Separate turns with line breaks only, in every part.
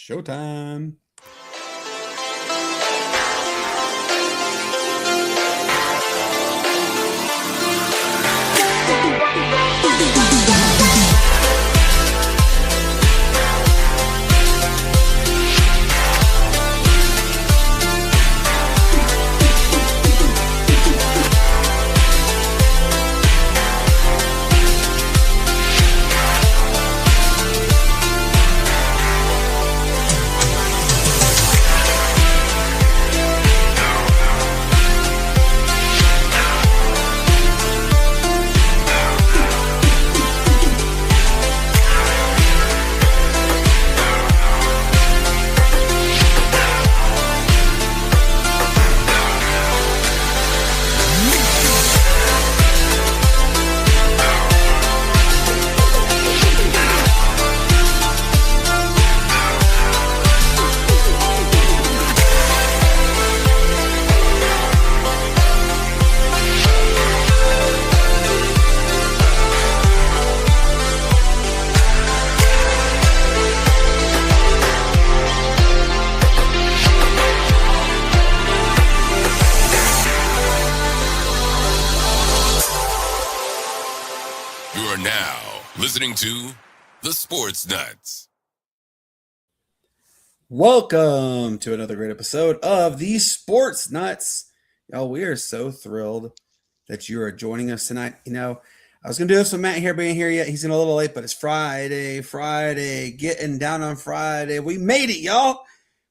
showtime.
Listening to the Sportz Nutz.
Welcome to another great episode of the Sportz Nutz. Y'all, we are so thrilled that you are joining us tonight. You know, I was going to do this with Matt here being here yet. He's in a little late, but it's Friday, getting down on Friday. We made it, y'all.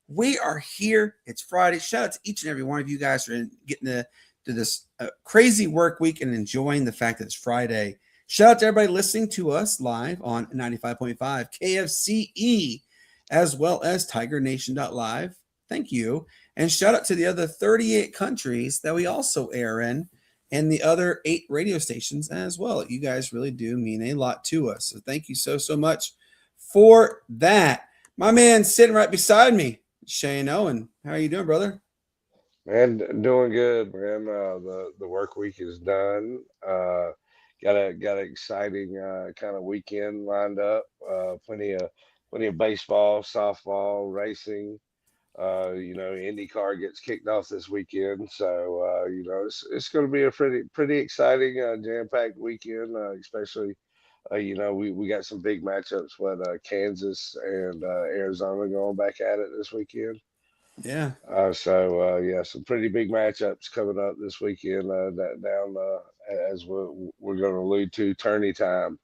We are here. It's Friday. Shout out to each and every one of you guys for getting to this crazy work week and enjoying the fact that it's Friday. Shout out to everybody listening to us live on 95.5 KFCE, as well as TigerNation.live. Thank you. And shout out to the other 38 countries that we also air in, and the other 8 radio stations as well. You guys really do mean a lot to us. So thank you so much for that. My man sitting right beside me, Shane Owen. How are you doing, brother?
Man, doing good, man. The work week is done. Got an exciting kind of weekend lined up. Plenty of baseball, softball, racing. IndyCar gets kicked off this weekend, so it's going to be a pretty exciting, jam-packed weekend. Especially, we got some big matchups with Kansas and Arizona going back at it this weekend.
Yeah.
Some pretty big matchups coming up this weekend. As we're going to allude to, tourney time.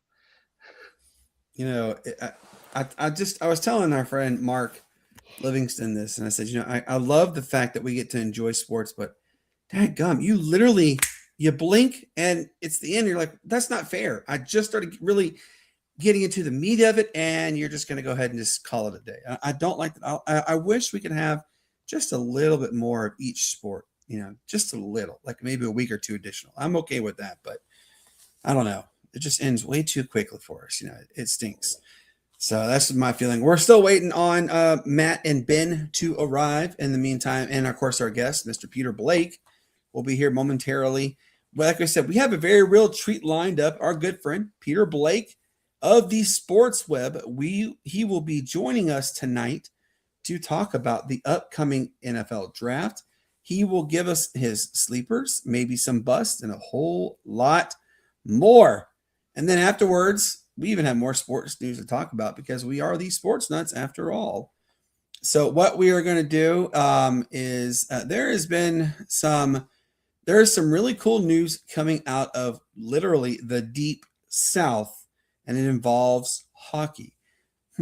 You know, I was telling our friend Mark Livingston this, and I said, I love the fact that we get to enjoy sports, but dadgum, you blink and it's the end. You're like, that's not fair. I just started really getting into the meat of it, and you're just going to go ahead and just call it a day. I don't like that. I wish we could have just a little bit more of each sport, just a little, like maybe a week or two additional. I'm okay with that, but I don't know. It just ends way too quickly for us. It stinks. So that's my feeling. We're still waiting on Matt and Ben to arrive in the meantime. And of course, our guest, Mr. Peter Blake, will be here momentarily. But like I said, we have a very real treat lined up. Our good friend, Peter Blake of the Sports Web. He will be joining us tonight to talk about the upcoming NFL draft. He will give us his sleepers, maybe some busts, and a whole lot more. And then afterwards, we even have more sports news to talk about because we are the Sports Nuts after all. So what we are going to do is there is some really cool news coming out of literally the deep South, and it involves hockey.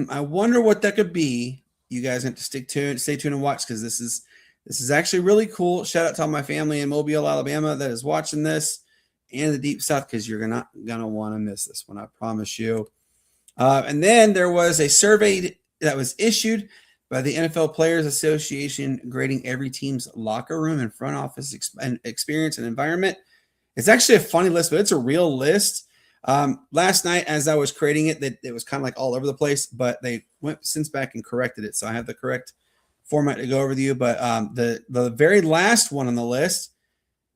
I wonder what that could be. You guys have to stay tuned and watch, because this is actually really cool. Shout out to all my family in Mobile, Alabama that is watching this, and the deep South, because you're not gonna want to miss this one, I promise you. And then there was a survey that was issued by the NFL Players Association grading every team's locker room and front office experience and environment. It's actually a funny list, but it's a real list. Last night, as I was creating it, it was kind of like all over the place, but they went since back and corrected it. So I have the correct format to go over with you. But the very last one on the list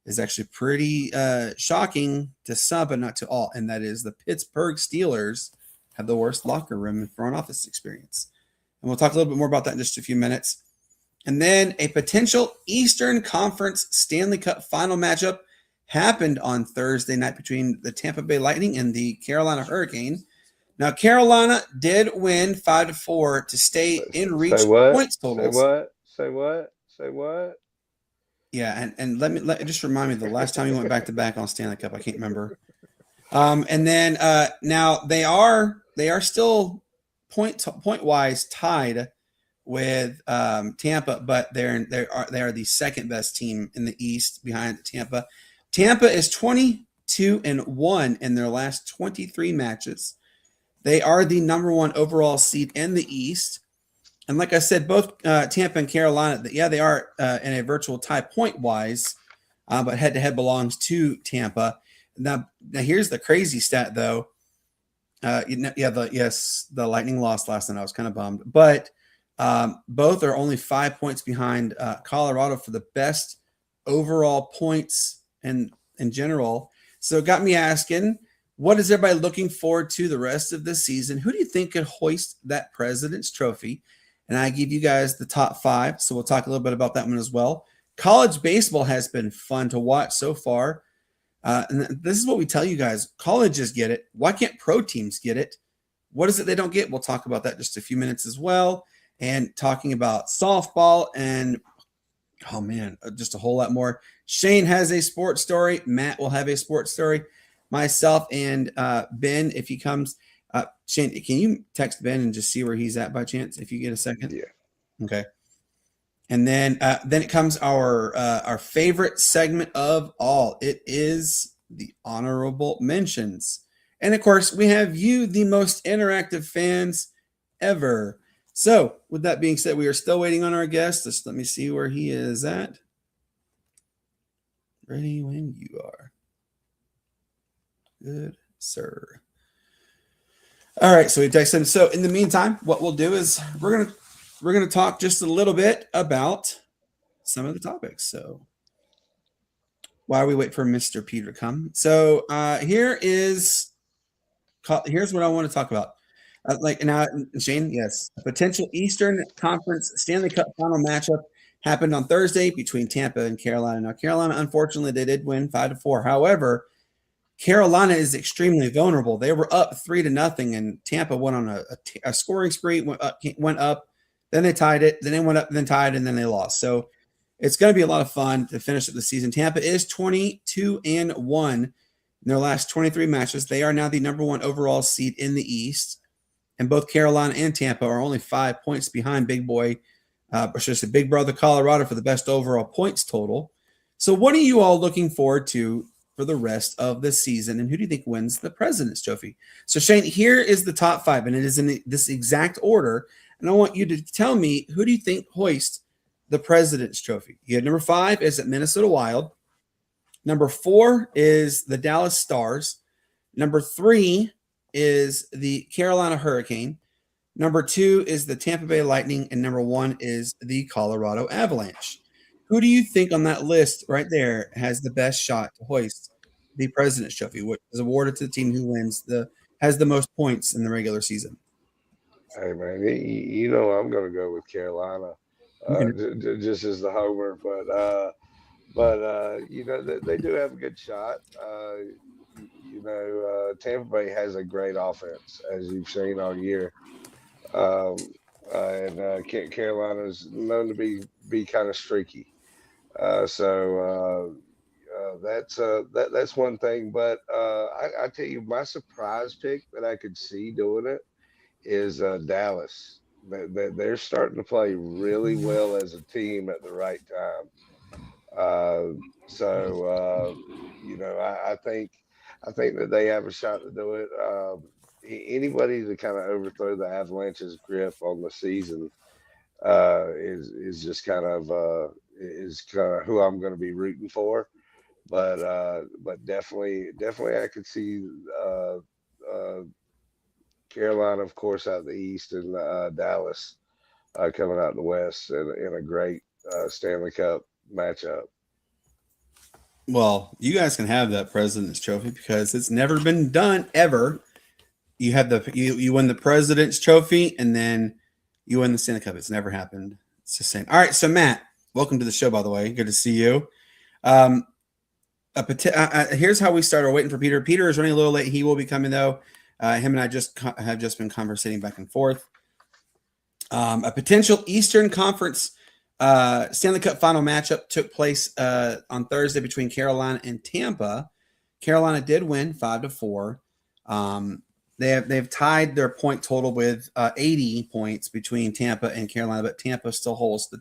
is actually pretty shocking to some, but not to all. And that is the Pittsburgh Steelers have the worst locker room and front office experience. and we'll talk a little bit more about that in just a few minutes. And then a potential Eastern Conference Stanley Cup final matchup happened on Thursday night between the Tampa Bay Lightning and the Carolina Hurricane. Now, Carolina did win 5-4 to stay in reach
Say what?
points totals.
Say what? Say what? Say what?
Yeah, and let just remind me the last time you went back to back on Stanley Cup. I can't remember. And then now they are still point wise tied with Tampa, but they are the second best team in the East behind Tampa. Tampa is 22-1 in their last 23 matches. They are the number one overall seed in the East. And like I said, both Tampa and Carolina, they are in a virtual tie point-wise, but head-to-head belongs to Tampa. Now here's the crazy stat, though. The Lightning lost last night. I was kind of bummed. But both are only 5 points behind Colorado for the best overall points in general. So it got me asking, what is everybody looking forward to the rest of the season? Who do you think could hoist that President's Trophy? And I give you guys the top 5, so we'll talk a little bit about that one as well. College baseball has been fun to watch so far. And this is what we tell you guys. Colleges get it. Why can't pro teams get it? What is it they don't get? We'll talk about that in just a few minutes as well. And talking about softball and, oh man, just a whole lot more. Shane has a sports story. Matt will have a sports story. Myself and Ben, if he comes. Shane, can you text Ben and just see where he's at by chance if you get a second?
Yeah.
Okay. And then it comes our favorite segment of all. It is the honorable mentions. And of course, we have you, the most interactive fans ever. So with that being said, we are still waiting on our guest. Just let me see where he is at. Ready when you are. Good, sir. All right, so we text him. So in the meantime, what we'll do is we're gonna talk just a little bit about some of the topics. So while we wait for Mr. Peter to come, so here's what I want to talk about. Shane, yes, a potential Eastern Conference Stanley Cup final matchup happened on Thursday between Tampa and Carolina. Now, Carolina, unfortunately, they did win 5-4. However, Carolina is extremely vulnerable. They were up 3-0, and Tampa went on a scoring spree, went up, then they tied it, then they went up, then tied, and then they lost. So it's going to be a lot of fun to finish up the season. Tampa is 22-1 in their last 23 matches. They are now the number one overall seed in the East, and both Carolina and Tampa are only 5 points behind Big Brother Colorado for the best overall points total. So what are you all looking forward to for the rest of the season, and who do you think wins the President's Trophy? So Shane, here is the top 5, and it is in this exact order, and I want you to tell me, who do you think hoists the President's Trophy? You have number 5 is at Minnesota Wild. Number 4 is the Dallas Stars. Number 3 is the Carolina Hurricane. Number 2 is the Tampa Bay Lightning, and number 1 is the Colorado Avalanche. Who do you think on that list right there has the best shot to hoist the President's Trophy, which is awarded to the team who has the most points in the regular season?
Hey man, you know I'm going to go with Carolina, just as the homer, but you know they do have a good shot. Tampa Bay has a great offense, as you've seen all year, and Carolina's known to be kind of streaky. So that's one thing. But I tell you, my surprise pick that I could see doing it is Dallas. They're starting to play really well as a team at the right time. I think that they have a shot to do it. Anybody to kind of overthrow the Avalanche's grip on the season is just kind of who I'm going to be rooting for. But definitely I could see Carolina, of course, out the East, and Dallas coming out the West in a great Stanley Cup matchup.
Well, you guys can have that President's Trophy because it's never been done ever. You have you win the President's Trophy, and then You win the Stanley Cup. It's never happened. It's just saying. All right, so Matt, welcome to the show, by the way. Good to see you. Here's how we start. We're waiting for Peter. Peter is running a little late. He will be coming, though. Him and I have just been conversating back and forth. A potential Eastern Conference Stanley Cup final matchup took place on Thursday between Carolina and Tampa. Carolina did win 5-4. They've tied their point total with 80 points between Tampa and Carolina, but Tampa still holds the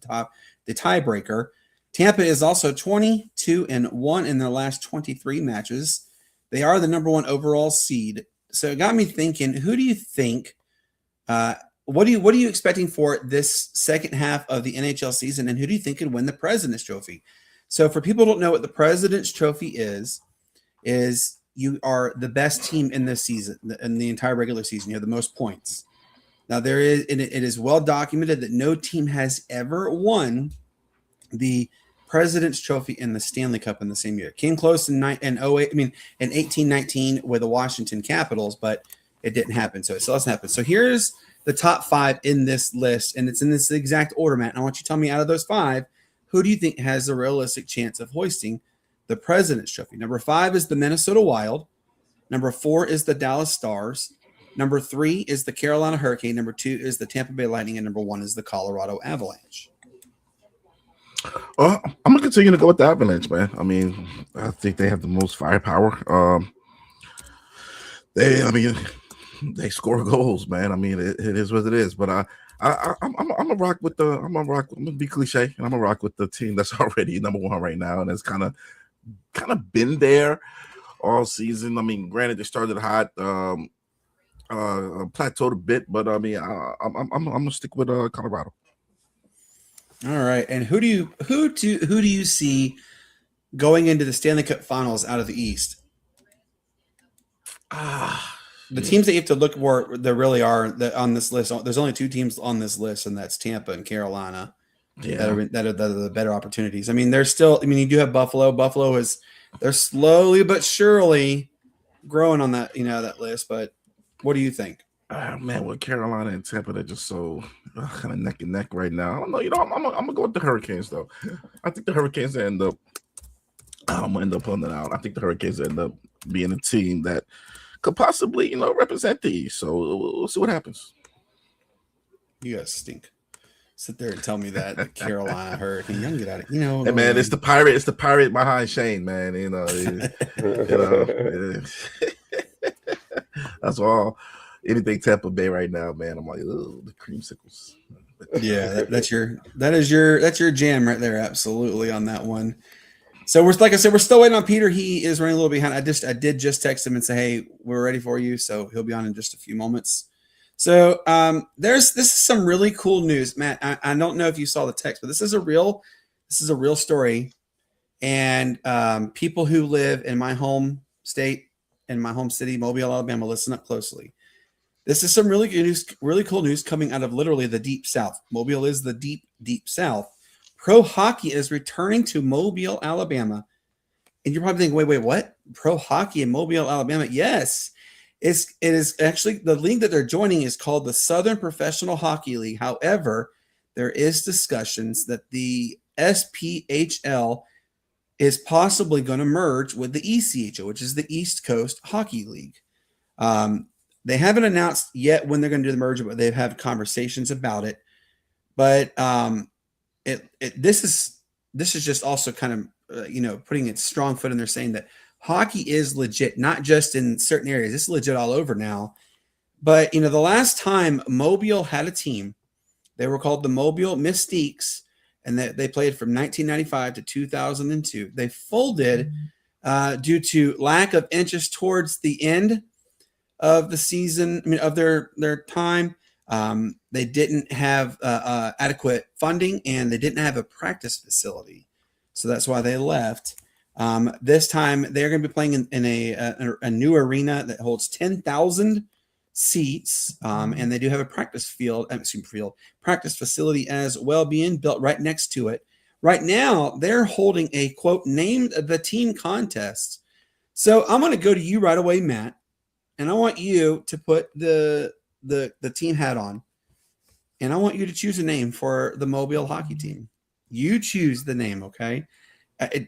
tiebreaker. Tampa is also 22-1 in their last 23 matches. They are the number one overall seed. So it got me thinking, who do you think, what are you expecting for this second half of the NHL season, and who do you think could win the President's Trophy? So for people who don't know what the President's Trophy is you are the best team in this season, in the entire regular season. You have the most points. Now it is well documented that no team has ever won the President's Trophy and the Stanley Cup in the same year. Came close in 1819 with the Washington Capitals, but it didn't happen. So it still hasn't happened. So here's the top 5 in this list, and it's in this exact order, Matt. And I want you to tell me, out of those 5, who do you think has a realistic chance of hoisting the President's Trophy? Number 5 is the Minnesota Wild. Number 4 is the Dallas Stars. Number 3 is the Carolina Hurricane. Number 2 is the Tampa Bay Lightning. And number 1 is the Colorado Avalanche.
I'm going to continue to go with the Avalanche, man. I mean, I think they have the most firepower. They score goals, man. I mean, it is what it is. But I'm gonna rock with I'm gonna be cliche, and I'm gonna rock with the team that's already number 1 right now, and it's kind of been there all season. I mean, granted, they started hot, plateaued a bit, but I mean, I'm gonna stick with Colorado.
All right, and who do you see going into the Stanley Cup Finals out of the East? The teams that you have to look for, there really are on this list. There's only 2 teams on this list, and that's Tampa and Carolina.
Yeah,
that are the better opportunities. I mean, there's still. I mean, you do have Buffalo. Buffalo they're slowly but surely growing on that that list. But what do you think?
Man, with Carolina and Tampa, they're just so kind of neck and neck right now. I don't know. I'm gonna go with the Hurricanes though. I think the Hurricanes end up. I'm gonna end up pulling it out. I think the Hurricanes end up being a team that could possibly, represent the East. So we'll see what happens.
You guys stink. Sit there and tell me that the Carolina Hurricane. You can get out of
Hey man, it's the pirate behind Shane, man. That's all. Anything Tampa Bay right now, man. I'm like, oh, the creamsicles.
Yeah, that's your jam right there. Absolutely on that one. So like I said, we're still waiting on Peter. He is running a little behind. I did just text him and say, hey, we're ready for you. So he'll be on in just a few moments. So this is some really cool news, Matt. I don't know if you saw the text, but this is a real story. And people who live in my home state, in my home city, Mobile, Alabama, listen up closely. This is some really good news, really cool news coming out of literally the deep South. Mobile is the deep, deep South. Pro hockey is returning to Mobile, Alabama. And you're probably thinking, wait, what? Pro hockey in Mobile, Alabama? Yes. It is actually, the league that they're joining is called the Southern Professional Hockey League. However, there is discussions that the SPHL is possibly going to merge with the ECHL, which is the East Coast Hockey League. They haven't announced yet when they're going to do the merger, but they've had conversations about it. But this is just also kind of putting its strong foot in there, saying that hockey is legit, not just in certain areas. It's legit all over now. But the last time Mobile had a team, they were called the Mobile Mystiques, and they played from 1995 to 2002. They folded due to lack of interest towards the end of the season. I mean, of their time. They didn't have adequate funding, and they didn't have a practice facility. So that's why they left. This time they're going to be playing in a new arena that holds 10,000 seats. And they do have a practice facility as well, being built right next to it. Right now they're holding a quote named the team contest. So I'm going to go to you right away, Matt, and I want you to put the team hat on. and I want you to choose a name for the Mobile hockey team. You choose the name, okay?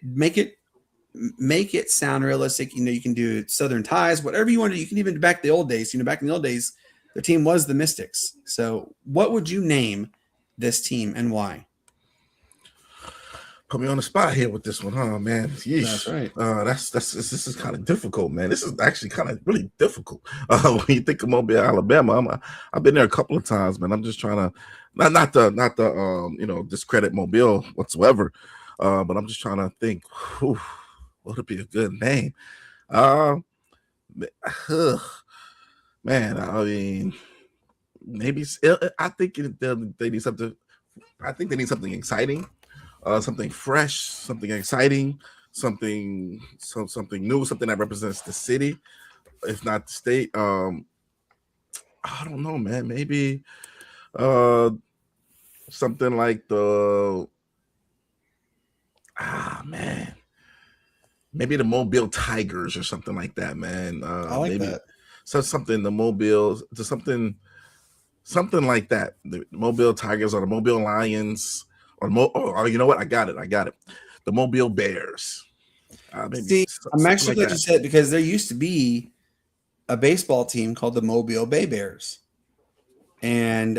Make it sound realistic. You can do Southern Ties, whatever you want to do. You can even back the old days. Back in the old days, the team was the Mystics. So, what would you name this team and why?
Put me on the spot here with this one, huh, man? Yeesh.
That's right.
This is kind of difficult, man. This is actually kind of really difficult. When you think of Mobile, Alabama, I've been there a couple of times, man. I'm just trying to not to discredit Mobile whatsoever, but I'm just trying to think, what would be a good name? Man, I mean, maybe I think they need something. I think they need something exciting. Something fresh, something exciting, something new, something that represents the city, if not the state. I don't know, man. Maybe something like maybe the Mobile Tigers or something like that, man.
I like
maybe
that.
So something the Mobile, just something like that. The Mobile Tigers or the Mobile Lions. Or you know what? I got it. The Mobile Bears.
See, I'm actually glad you said it because there used to be a baseball team called the Mobile Bay Bears, and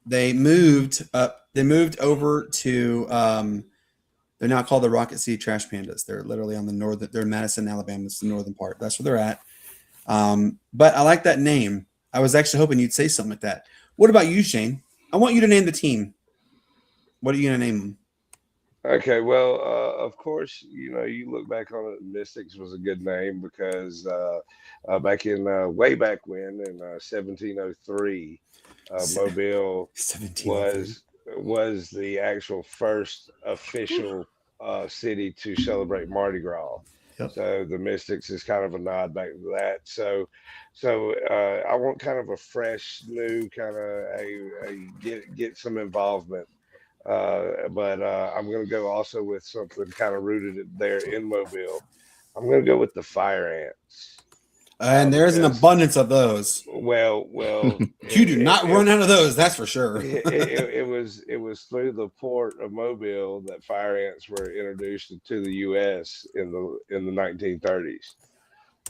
they moved up. They moved over to. They're now called the Rocket City Trash Pandas. They're literally on the northern. They're in Madison, Alabama. It's the northern part. That's where they're at. But I like that name. I was actually hoping you'd say something like that. What about you, Shane? I want you to name the team. What are you going to name them?
Okay, well, of course, you look back on it, Mystics was a good name because back in way back when in 1703, Mobile
1703.
was the actual first official city to celebrate Mardi Gras.
Yep.
So the Mystics is kind of a nod back to that. So I want kind of a fresh, new kind of a get some involvement. But I'm going to go also with something kind of rooted there in Mobile. I'm going to go with the Fire Ants.
And there's an abundance of those.
Well,
you do not run out of those. That's for sure.
it was through the port of Mobile that fire ants were introduced to the U.S. in the 1930s.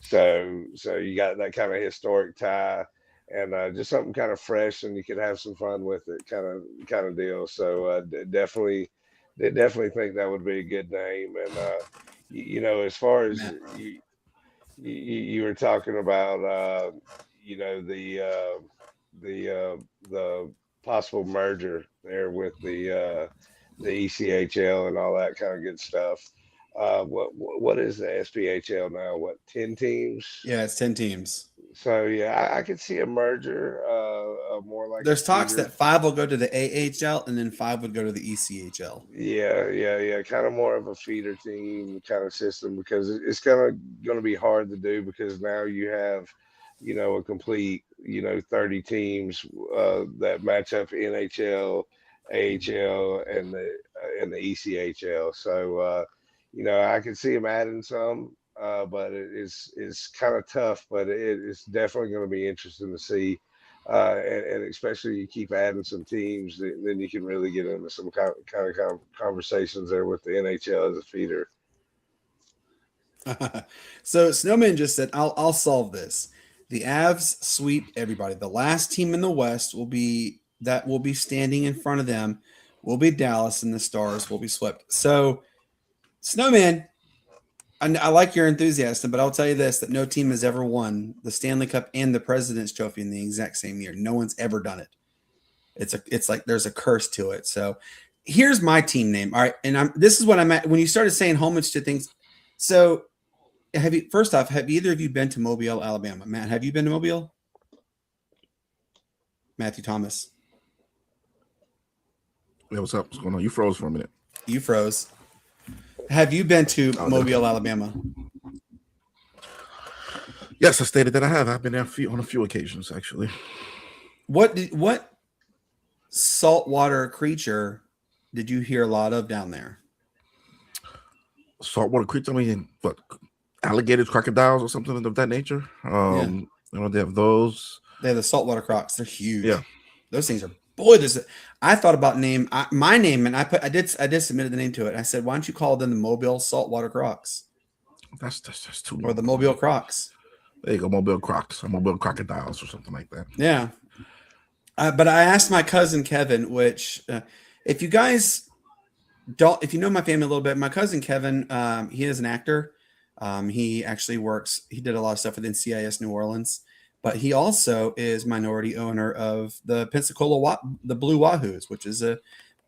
So you got that kind of historic tie. And just something kind of fresh, and you could have some fun with it, kind of deal. So definitely think that would be a good name. And as far as you were talking about, the possible merger there with the ECHL and all that kind of good stuff. What is the SPHL now? What, 10 teams?
Yeah, it's 10 teams.
So yeah, I could see a merger, more like
there's talks that 5 will go to the AHL and then 5 would go to the ECHL.
Yeah. Kind of more of a feeder team kind of system because it's kind of going to be hard to do because now you have, a complete, 30 teams that match up NHL, AHL, and the ECHL. So I can see them adding some. But it's kind of tough, but it's definitely going to be interesting to see. And especially you keep adding some teams, then you can really get into some kind of conversations there with the NHL as a feeder.
So Snowman just said, I'll solve this. The Avs sweep everybody. The last team in the West will be standing in front of them will be Dallas, and the Stars will be swept. So Snowman, I like your enthusiasm, but I'll tell you this, that no team has ever won the Stanley Cup and the President's Trophy in the exact same year. No one's ever done it. It's like there's a curse to it. So here's my team name. All right. And this is what I'm at when you started saying homage to things. So have either of you been to Mobile, Alabama? Matt, have you been to Mobile? Matthew Thomas.
Yeah, what's up? What's going on? You froze for a minute.
You froze. Have you been to Mobile, Alabama?
Yes, I stated that I have. I've been there on a few occasions, actually.
What saltwater creature did you hear a lot of down there?
Saltwater creature? I mean, what? Alligators, crocodiles, or something of that nature? They have those.
They have the saltwater crocs. They're huge.
Yeah.
Those things are boy, I thought about my name, and I did submit the name to it. I said, why don't you call them the Mobile Saltwater Crocs
That's too
or the
long.
Mobile Crocs?
There you go, Mobile Crocs or Mobile Crocodiles or something like that.
Yeah. But I asked my cousin Kevin, which if you guys don't, if you know my family a little bit, my cousin Kevin, he is an actor. He actually he did a lot of stuff with NCIS New Orleans, but he also is minority owner of the the Blue Wahoos, which is a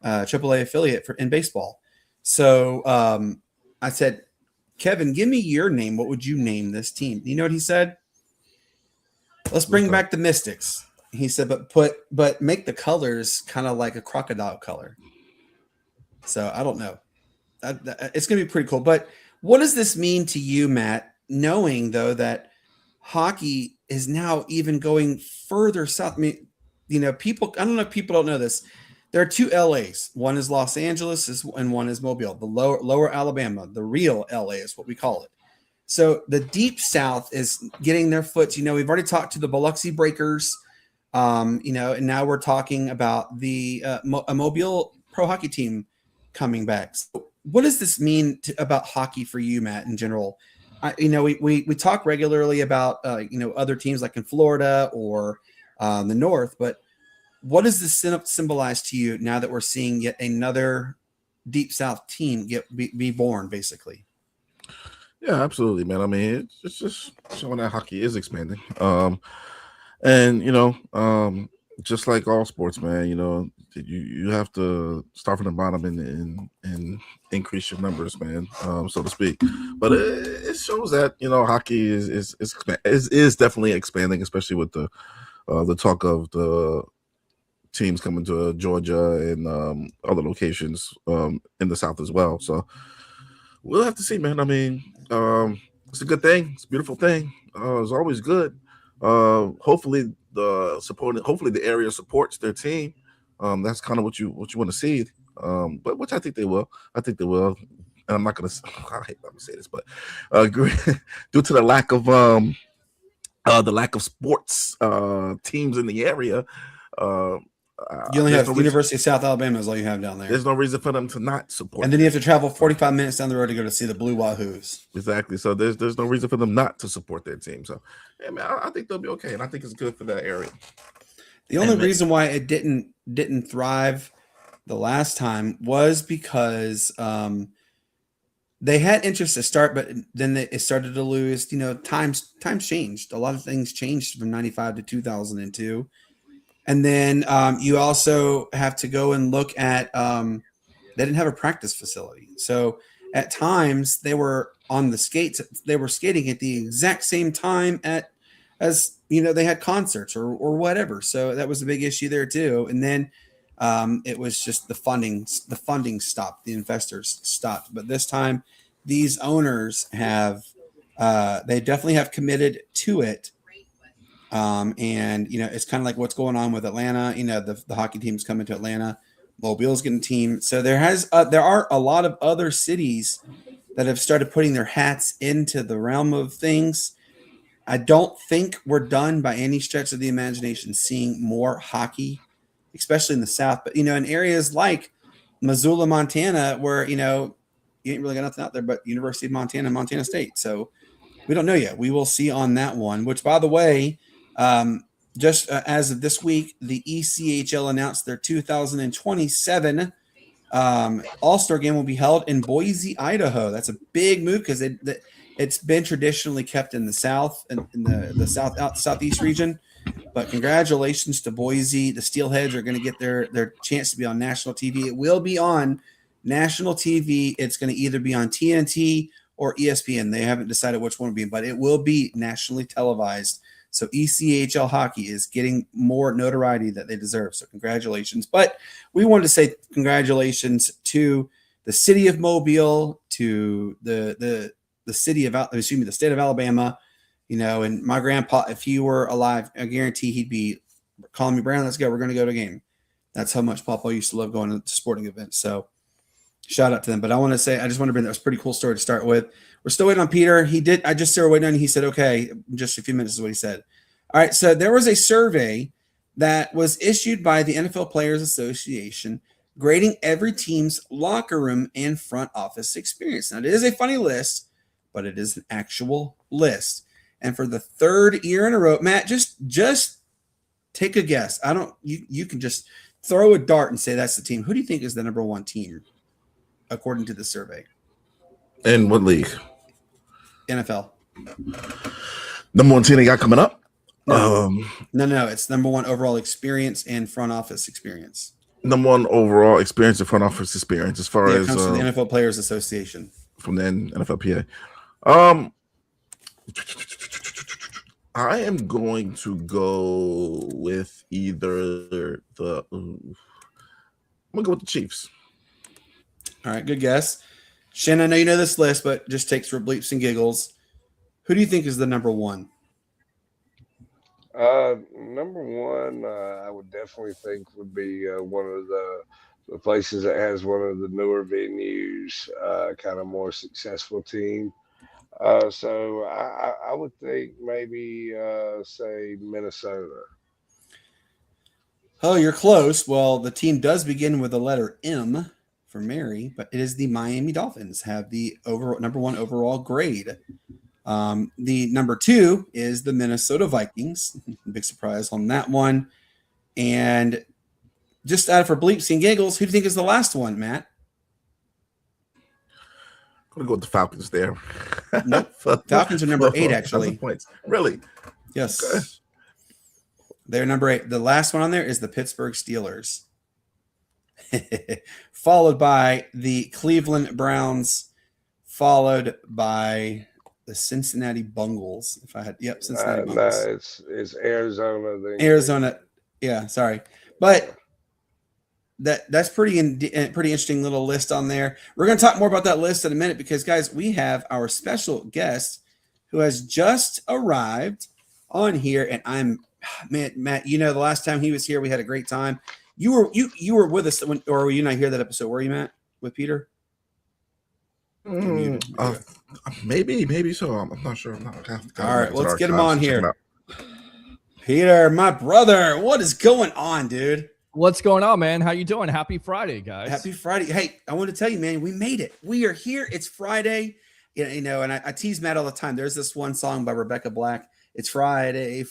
AAA affiliate in baseball. So I said, Kevin, give me your name. What would you name this team? You know what he said? Let's bring back the Mystics. He said, but make the colors kind of like a crocodile color. So I don't know. It's going to be pretty cool. But what does this mean to you, Matt, knowing, though, that hockey is now even going further south? I mean, I don't know if people don't know this. There are two LAs. One is Los Angeles and one is Mobile, the lower Alabama. The real LA is what we call it. So the deep south is getting their foot. We've already talked to the Biloxi Breakers, and now we're talking about the a Mobile pro hockey team coming back. So what does this mean about hockey for you, Matt, in general? We talk regularly about other teams like in Florida or the North, but what does this symbolize to you now that we're seeing yet another deep south team be born, basically?
Yeah, absolutely, man. I mean, it's just showing that hockey is expanding. And just like all sports, man, you have to start from the bottom and increase your numbers, man, so to speak. But it shows that hockey is definitely expanding, especially with the talk of the teams coming to Georgia and other locations in the South as well. So we'll have to see, man. I mean, it's a good thing. It's a beautiful thing. It's always good. Hopefully the area supports their team. That's kind of what you want to see. But which I think they will. And I'm not gonna. I hate to say this, but due to the lack of sports teams in the area,
you only have University of South Alabama is all you have down there.
There's no reason for them to not support.
And then you have to travel 45 minutes down the road to go to see the Blue Wahoos.
Exactly. So there's no reason for them not to support their team. So, yeah, man, I think they'll be okay, and I think it's good for that area.
The only reason why it didn't thrive the last time was because they had interest to start, but then it started to lose. Times changed. A lot of things changed from 95 to 2002. And then you also have to go and look at they didn't have a practice facility. So at times they were on the skates. They were skating at the exact same time as they had concerts or whatever. So that was a big issue there too. And then it was just the funding stopped. The investors stopped. But this time these owners they definitely have committed to it. And it's kind of like what's going on with Atlanta. The hockey team's coming to Atlanta. Mobile's getting a team. So there are a lot of other cities that have started putting their hats into the realm of things. I don't think we're done by any stretch of the imagination seeing more hockey, especially in the South. But in areas like Missoula, Montana, where you ain't really got nothing out there but University of Montana and Montana State. So we don't know yet. We will see on that one. Which, by the way, just as of this week, the ECHL announced their 2027 All-Star game will be held in Boise, Idaho. That's a big move because it's been traditionally kept in the South and in the Southeast region. But congratulations to Boise. The Steelheads are going to get their chance to be on national TV. It will be on national TV. It's going to either be on TNT or ESPN. They haven't decided which one will be, but it will be nationally televised. So ECHL hockey is getting more notoriety that they deserve. So congratulations. But we wanted to say congratulations to the city of Mobile, to the state of Alabama. And my grandpa, if he were alive, I guarantee he'd be calling me, Brandon, let's go. We're going to go to a game. That's how much Papa used to love going to sporting events. So shout out to them. But I just want to bring that was a pretty cool story to start with. We're still waiting on Peter. I just started waiting on him. He said, okay, just a few minutes is what he said. All right. So there was a survey that was issued by the NFL Players Association, grading every team's locker room and front office experience. Now, it is a funny list, but it is an actual list. And for the third year in a row, Matt, just take a guess. You can just throw a dart and say that's the team. Who do you think is the number one team according to the survey?
In what league?
NFL.
Number one team they got coming up?
No, it's number one overall experience and front office experience.
Number one overall experience and front office experience as far
It
as
comes from the NFL Players Association.
From the NFLPA. I am going to go with either I'm gonna go with the Chiefs.
All right, good guess. Shannon, I know you know this list, but just takes for bleeps and giggles. Who do you think is the number one?
Number one, I would definitely think would be one of the places that has one of the newer venues, kind of more successful team. So I would think maybe say Minnesota.
Oh, you're close. Well, the team does begin with the letter M for Mary, but it is the Miami Dolphins, have the number one overall grade. The number two is the Minnesota Vikings. Big surprise on that one. And just out for bleeps and giggles, who do you think is the last one, Matt?
I'm gonna go with the Falcons there.
Nope. Falcons are number 8, actually.
Points. Really?
Yes.
Okay.
They're number 8. The last one on there is the Pittsburgh Steelers. Followed by the Cleveland Browns, followed by the Cincinnati Bengals. Cincinnati Bengals.
No, it's Arizona.
Arizona. Yeah, sorry. But that's pretty interesting little list on there. We're going to talk more about that list in a minute because, guys, we have our special guest who has just arrived on here, and Matt, you know, the last time he was here, we had a great time. You were with us or were you not here that episode? Were you, Matt, with Peter?
Maybe so. I'm not sure. All
right, let's get him on here. Peter, my brother, what is going on, dude?
What's going on, man? How you doing? Happy Friday, guys.
Happy Friday. Hey, I want to tell you, man, we made it. We are here. It's Friday. You know, and I tease Matt all the time. There's this one song by Rebecca Black. It's Friday,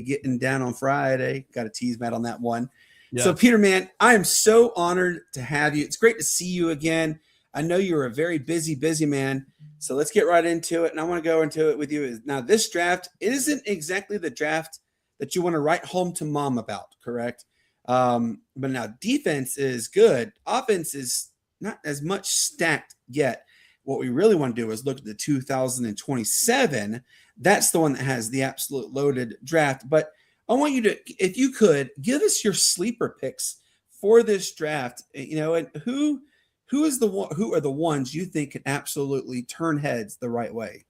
getting down on Friday. Got to tease Matt on that one. Yeah. So, Peter, man, I am so honored to have you. It's great to see you again. I know you're a very busy man. So let's get right into it. And I want to go into it with you. Now, this draft isn't exactly the draft that you want to write home to mom about, correct? But now defense is good. Offense is not as much stacked yet. What we really want to do is look at the 2027. That's the one that has the absolute loaded draft. But I want you to, if you could, give us your sleeper picks for this draft. You know, and who are the ones you think can absolutely turn heads the right way?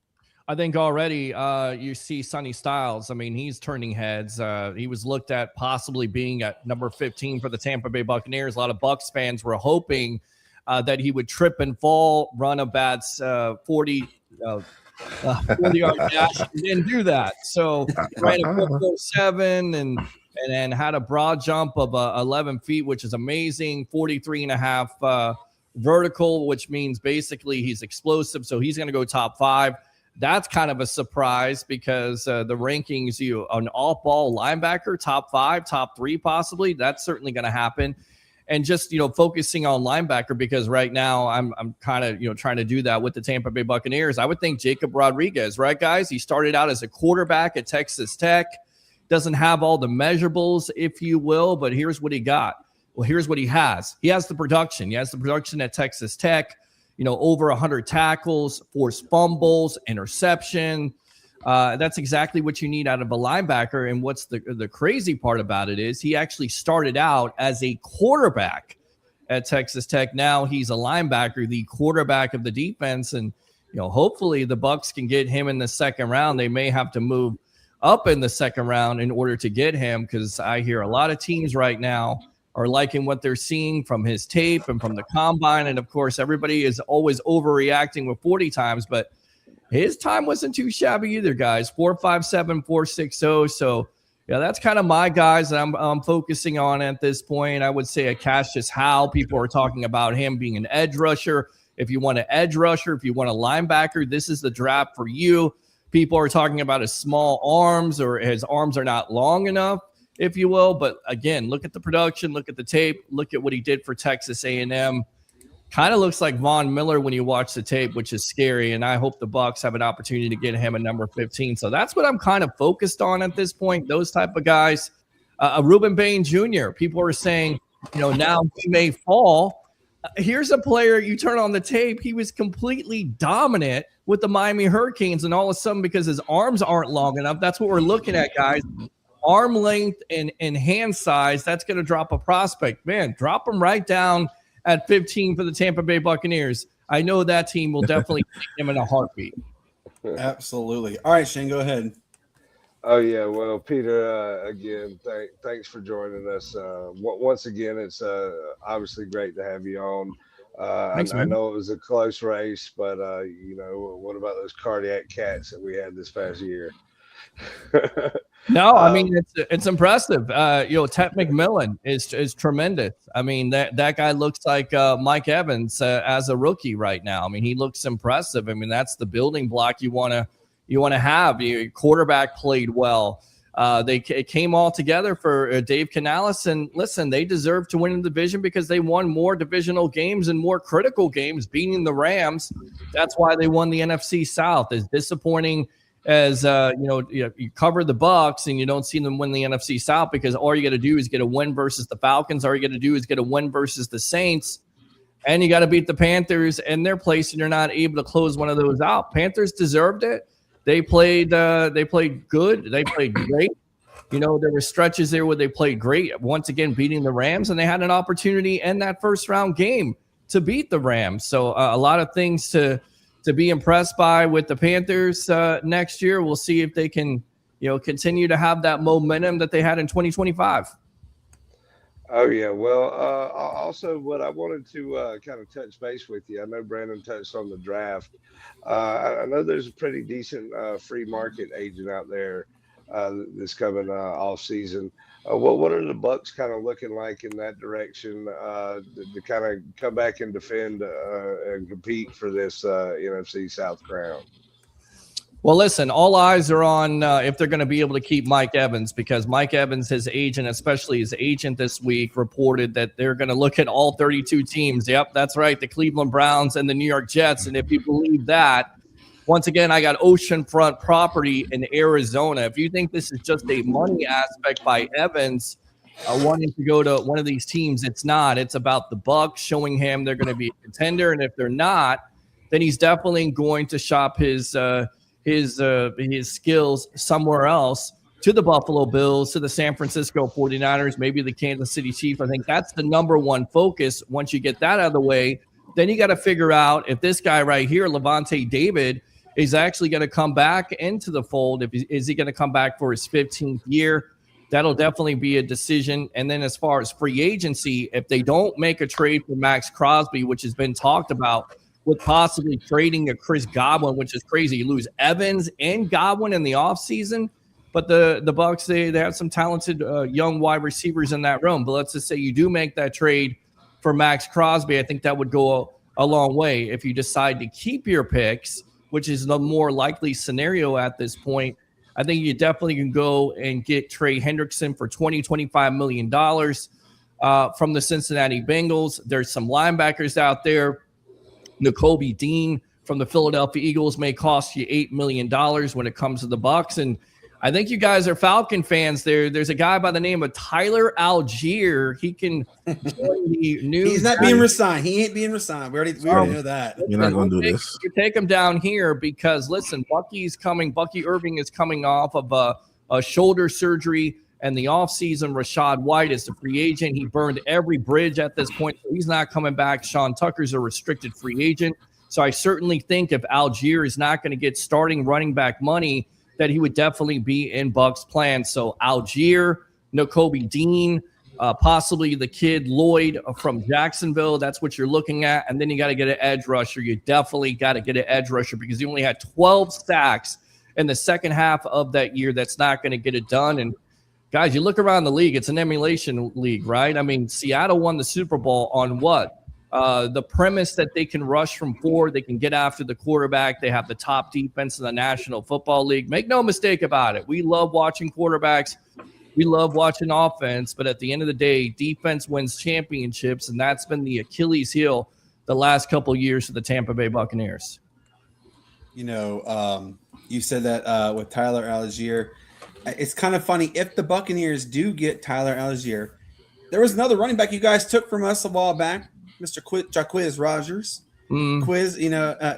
I think already you see Sonny Styles. I mean, he's turning heads. He was looked at possibly being at number 15 for the Tampa Bay Buccaneers. A lot of Bucs fans were hoping that he would trip and fall, run a bad 40-yard dash. He didn't do that. So ran a 4.47 and had a broad jump of 11 feet, which is amazing. 43.5 vertical, which means basically he's explosive. So he's going to go top 5. That's kind of a surprise because the rankings, an off-ball linebacker, top 5, top 3 possibly. That's certainly going to happen. And just, focusing on linebacker because right now I'm kind of, trying to do that with the Tampa Bay Buccaneers. I would think Jacob Rodriguez, right, guys? He started out as a quarterback at Texas Tech. Doesn't have all the measurables, if you will, but here's what he got. Well, here's what he has. He has the production. He has the production at Texas Tech. Over 100 tackles, forced fumbles, interception. That's exactly what you need out of a linebacker. And what's the crazy part about it is he actually started out as a quarterback at Texas Tech. Now he's a linebacker, the quarterback of the defense. And, hopefully the Bucs can get him in the second round. They may have to move up in the second round in order to get him because I hear a lot of teams right now are liking what they're seeing from his tape and from the combine. And of course, everybody is always overreacting with 40 times, but his time wasn't too shabby either, guys. 4.57, 4.60. So, Yeah, that's kind of my guys that I'm focusing on at this point. I would say a Cassius Howe. People are talking about him being an edge rusher. If you want an edge rusher, if you want a linebacker, this is the draft for you. People are talking about his small arms, or his arms are not long enough, if you will. But again, look at the production, look at the tape, look at what he did for Texas A&M. Kind of looks like Von Miller when you watch the tape, which is scary. And I hope the Bucks have an opportunity to get him at number 15. So that's what I'm kind of focused on at this point. Those type of guys. Reuben Bain Jr. People are saying, now he may fall. Here's a player, you turn on the tape, he was completely dominant with the Miami Hurricanes, and all of a sudden, because his arms aren't long enough, that's what we're looking at, guys. Arm length and hand size, that's going to drop a prospect. Man, drop him right down at 15 for the Tampa Bay Buccaneers. I know that team will definitely take him in a heartbeat.
Absolutely. All right, Shane, go ahead.
Oh yeah, well, Peter, again, thanks for joining us. Once again, it's obviously great to have you on.
Thanks,
I know it was a close race, but what about those cardiac cats that we had this past year?
No, I mean it's impressive. Tet McMillan is tremendous. I mean that guy looks like Mike Evans as a rookie right now. I mean he looks impressive. I mean that's the building block you want to have. Your quarterback played well. It came all together for Dave Canales, and listen, they deserve to win the division because they won more divisional games and more critical games, beating the Rams. That's why they won the NFC South. As disappointing as you cover the Bucks and you don't see them win the NFC South, because all you got to do is get a win versus the Falcons. All you got to do is get a win versus the Saints, and you got to beat the Panthers in their place, and you're not able to close one of those out. Panthers deserved it. They played good. They played great. There were stretches there where they played great. Once again, beating the Rams, and they had an opportunity in that first round game to beat the Rams. So a lot of things to be impressed by with the Panthers next year. We'll see if they can, continue to have that momentum that they had in 2025.
Oh yeah. Well, also what I wanted to kind of touch base with you. I know Brandon touched on the draft. I know there's a pretty decent free market agent out there this coming off season. What are the Bucks kind of looking like in that direction to kind of come back and defend and compete for this NFC South crown?
Well, listen, all eyes are on if they're going to be able to keep Mike Evans, because Mike Evans, his agent, especially his agent this week, reported that they're going to look at all 32 teams. Yep, that's right, the Cleveland Browns and the New York Jets. And if you believe that, once again, I got oceanfront property in Arizona. If you think this is just a money aspect by Evans wanting to go to one of these teams, it's not. It's about the Bucks showing him they're going to be a contender, and if they're not, then he's definitely going to shop his skills somewhere else, to the Buffalo Bills, to the San Francisco 49ers, maybe the Kansas City Chiefs. I think that's the number one focus. Once you get that out of the way, then you got to figure out if this guy right here, Levante David, is actually going to come back into the fold. Is he going to come back for his 15th year? That'll definitely be a decision. And then as far as free agency, if they don't make a trade for Max Crosby, which has been talked about, with possibly trading a Chris Godwin, which is crazy. You lose Evans and Godwin in the offseason, but the Bucks, they have some talented young wide receivers in that room. But let's just say you do make that trade for Max Crosby. I think that would go a long way. If you decide to keep your picks, which is the more likely scenario at this point, I think you definitely can go and get Trey Hendrickson for $25 million from the Cincinnati Bengals. There's some linebackers out there. Nakobe Dean from the Philadelphia Eagles may cost you $8 million when it comes to the Bucks. And I think you guys are Falcon fans. There's a guy by the name of Tyler Algier. He can join the new.
He's not being resigned. He ain't being resigned. We already know that.
You're not going to do this.
You take him down here because, listen, Bucky's coming. Bucky Irving is coming off of a shoulder surgery. And the offseason, Rashad White is the free agent. He burned every bridge at this point, so he's not coming back. Sean Tucker's a restricted free agent. So I certainly think if Algier is not going to get starting running back money, that he would definitely be in Bucks' plans. So Algier, Nakobe Dean, possibly the kid Lloyd from Jacksonville. That's what you're looking at. And then you got to get an edge rusher. You definitely got to get an edge rusher because he only had 12 sacks in the second half of that year. That's not going to get it done. And guys, you look around the league, it's an emulation league, right? I mean, Seattle won the Super Bowl on what? The premise that they can rush from forward, they can get after the quarterback. They have the top defense in the National Football League. Make no mistake about it. We love watching quarterbacks. We love watching offense. But at the end of the day, defense wins championships, and that's been the Achilles heel the last couple of years for the Tampa Bay Buccaneers.
You know, you said that with Tyler Algier. It's kind of funny. If the Buccaneers do get Tyler Algier, there was another running back you guys took from us a while back, Mr. Jaquiz Rogers. Quiz,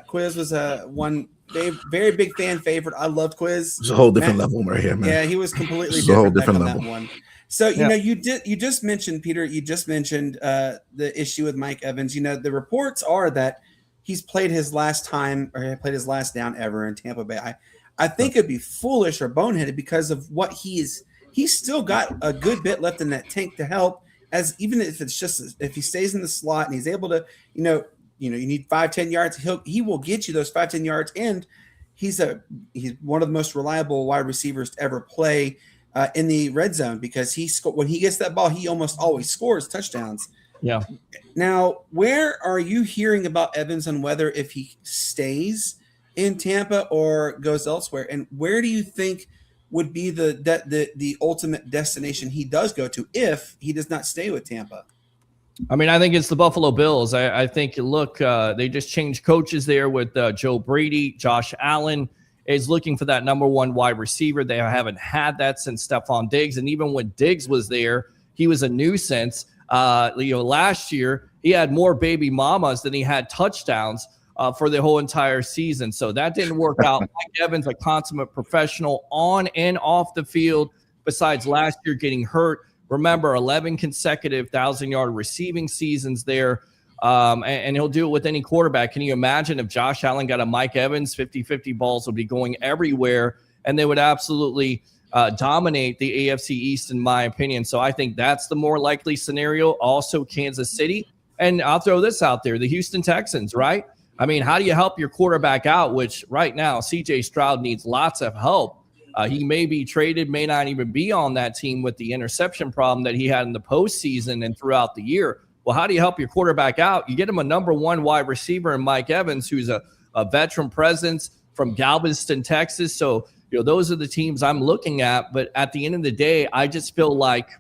Quiz was one very big fan favorite. I loved Quiz.
It's a whole different level right here, man.
Yeah, he was completely
it's a whole
different
level.
That one. So you just mentioned, Peter. You just mentioned the issue with Mike Evans. You know, the reports are that he's played his last time or played his last down ever in Tampa Bay. I think it'd be foolish or boneheaded because of what he's still got a good bit left in that tank to help. As even if it's just if he stays in the slot and he's able to, you need 5-10 yards, he will get you those 5-10 yards, and he's one of the most reliable wide receivers to ever play in the red zone because when he gets that ball, he almost always scores touchdowns.
Yeah.
Now, where are you hearing about Evans and whether if he stays in Tampa or goes elsewhere, and where do you think would be the ultimate destination he does go to if he does not stay with Tampa?
I mean, I think it's the Buffalo Bills. I think, look, they just changed coaches there with Joe Brady. Josh Allen is looking for that number one wide receiver. They haven't had that since Stephon Diggs. And even when Diggs was there, he was a nuisance. Last year, he had more baby mamas than he had touchdowns for the whole entire season. So that didn't work out. Mike Evans, a consummate professional on and off the field, besides last year getting hurt. Remember, 11 consecutive 1,000-yard receiving seasons there, and he'll do it with any quarterback. Can you imagine if Josh Allen got a Mike Evans, 50-50 balls would be going everywhere, and they would absolutely dominate the AFC East, in my opinion. So I think that's the more likely scenario. Also, Kansas City. And I'll throw this out there, the Houston Texans, right? I mean, how do you help your quarterback out, which right now C.J. Stroud needs lots of help. He may be traded, may not even be on that team with the interception problem that he had in the postseason and throughout the year. Well, how do you help your quarterback out? You get him a number one wide receiver in Mike Evans, who's a veteran presence from Galveston, Texas. So, those are the teams I'm looking at. But at the end of the day, I just feel like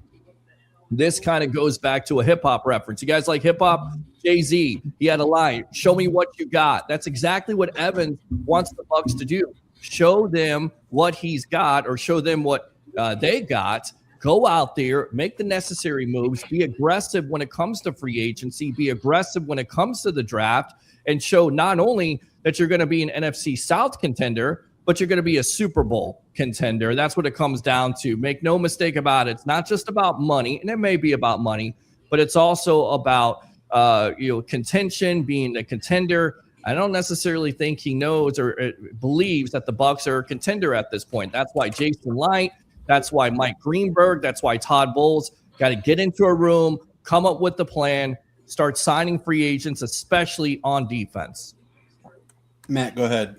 this kind of goes back to a hip-hop reference. You guys like hip-hop? Jay-Z, he had a line, show me what you got. That's exactly what Evans wants the Bucs to do. Show them what he's got or show them what they got. Go out there, make the necessary moves, be aggressive when it comes to free agency, be aggressive when it comes to the draft, and show not only that you're going to be an NFC South contender, but you're going to be a Super Bowl contender. That's what it comes down to. Make no mistake about it. It's not just about money, and it may be about money, but it's also about contention, being a contender. I don't necessarily think he knows or believes that the Bucs are a contender at this point. That's why Jason Light, that's why Mike Greenberg, that's why Todd Bowles got to get into a room, come up with the plan, start signing free agents, especially on defense. Matt, go ahead.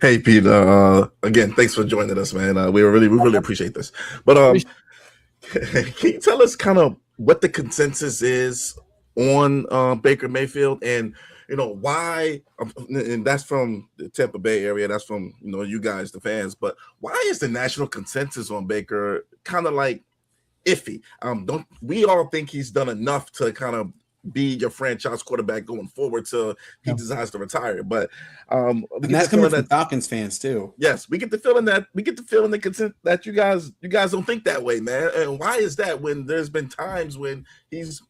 Hey, Peter. Again, thanks for joining us, man. We really appreciate this. But can you tell us kind of what the consensus is on Baker Mayfield and why, and that's from the Tampa Bay area, that's from you guys, the fans, but why is the national consensus on Baker kind of like iffy? Don't we all think he's done enough to kind of be your franchise quarterback going forward till he decides to retire? But
and that's coming from Falcons fans too.
Yes, we get the feeling the consent that you guys don't think that way, man. And why is that when there's been times when he's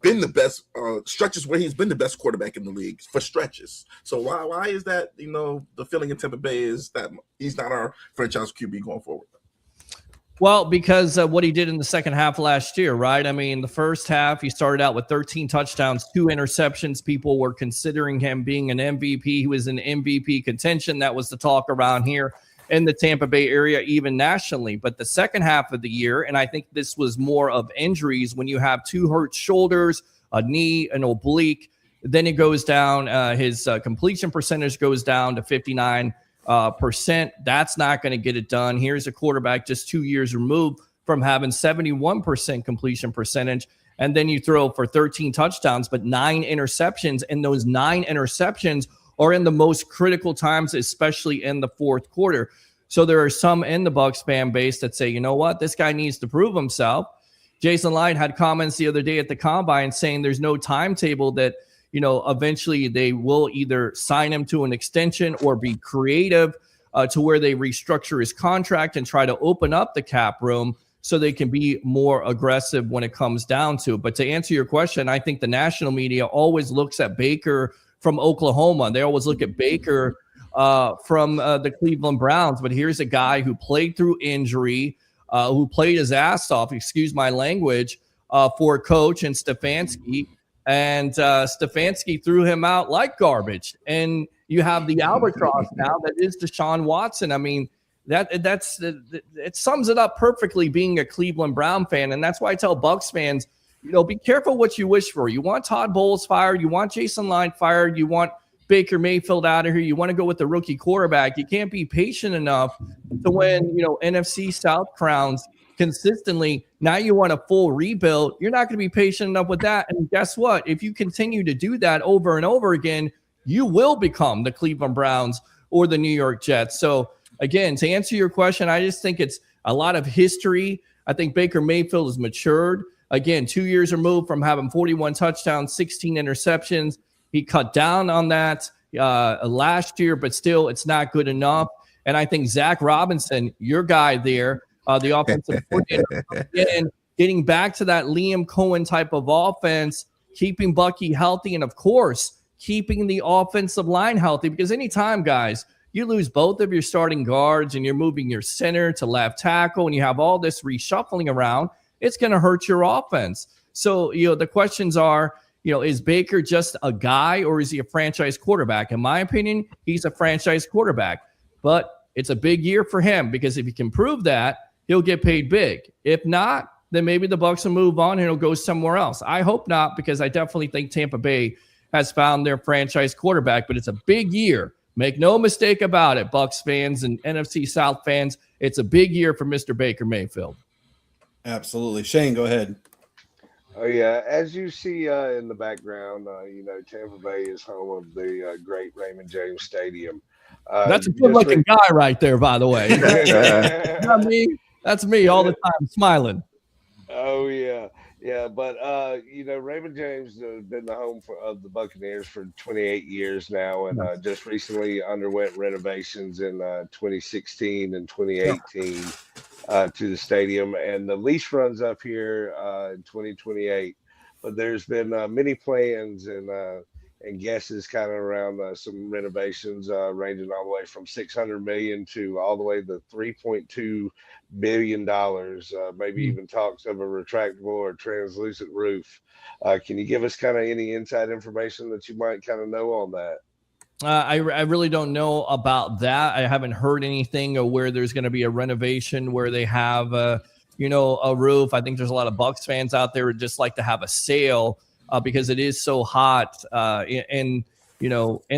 been the best stretches where he's been the best quarterback in the league for stretches? So why is that the feeling in Tampa Bay is that he's not our franchise QB going forward?
Well, because of what he did in the second half last year, right? I mean, the first half, he started out with 13 touchdowns, 2 interceptions. People were considering him being an MVP. He was in MVP contention. That was the talk around here in the Tampa Bay area, even nationally. But the second half of the year, and I think this was more of injuries, when you have 2 hurt shoulders, a knee, an oblique, then it goes down. His completion percentage goes down to 59%. percent. That's not going to get it done. Here's a quarterback just 2 years removed from having 71% completion percentage. And then you throw for 13 touchdowns, but 9 interceptions. And those 9 interceptions are in the most critical times, especially in the fourth quarter. So there are some in the Bucs fan base that say, you know what, this guy needs to prove himself. Jason Light had comments the other day at the Combine saying there's no timetable that, eventually they will either sign him to an extension or be creative to where they restructure his contract and try to open up the cap room so they can be more aggressive when it comes down to it. But to answer your question, I think the national media always looks at Baker from Oklahoma. They always look at Baker from the Cleveland Browns. But here's a guy who played through injury, who played his ass off, excuse my language, for coach and Stefanski. And Stefanski threw him out like garbage. And you have the albatross now that is Deshaun Watson. I mean, it sums it up perfectly being a Cleveland Brown fan. And that's why I tell Bucs fans, be careful what you wish for. You want Todd Bowles fired. You want Jason Light fired. You want Baker Mayfield out of here. You want to go with the rookie quarterback. You can't be patient enough to win, NFC South crowns consistently. Now you want a full rebuild. You're not going to be patient enough with that. And guess what? If you continue to do that over and over again, you will become the Cleveland Browns or the New York Jets. So again, to answer your question, I just think it's a lot of history. I think Baker Mayfield has matured. Again, 2 years removed from having 41 touchdowns, 16 interceptions. He cut down on that last year, but still it's not good enough. And I think Zach Robinson, your guy there, the offensive coordinator, again, getting back to that Liam Cohen type of offense, keeping Bucky healthy, and of course, keeping the offensive line healthy. Because anytime, guys, you lose both of your starting guards and you're moving your center to left tackle and you have all this reshuffling around, it's going to hurt your offense. So, the questions are, is Baker just a guy or is he a franchise quarterback? In my opinion, he's a franchise quarterback. But it's a big year for him because if he can prove that, he'll get paid big. If not, then maybe the Bucs will move on and he'll go somewhere else. I hope not, because I definitely think Tampa Bay has found their franchise quarterback. But it's a big year. Make no mistake about it, Bucs fans and NFC South fans. It's a big year for Mr. Baker Mayfield.
Absolutely. Shane, go ahead.
Oh, yeah. As you see in the background, Tampa Bay is home of the great Raymond James Stadium.
That's a good-looking guy right there, by the way. Not me. That's me all the time, smiling.
Oh, yeah. Yeah, but, Raymond James has been the home of the Buccaneers for 28 years now, and just recently underwent renovations in 2016 and 2018 to the stadium. And the lease runs up here in 2028. But there's been many plans and guesses kind of around some renovations ranging all the way from $600 million to all the way to $3.2 billion, maybe even talks of a retractable or translucent roof. Can you give us kind of any inside information that you might kind of know on that?
I really don't know about that. I haven't heard anything of where there's going to be a renovation where they have a roof. I think there's a lot of Bucs fans out there who just like to have a sale because it is so hot in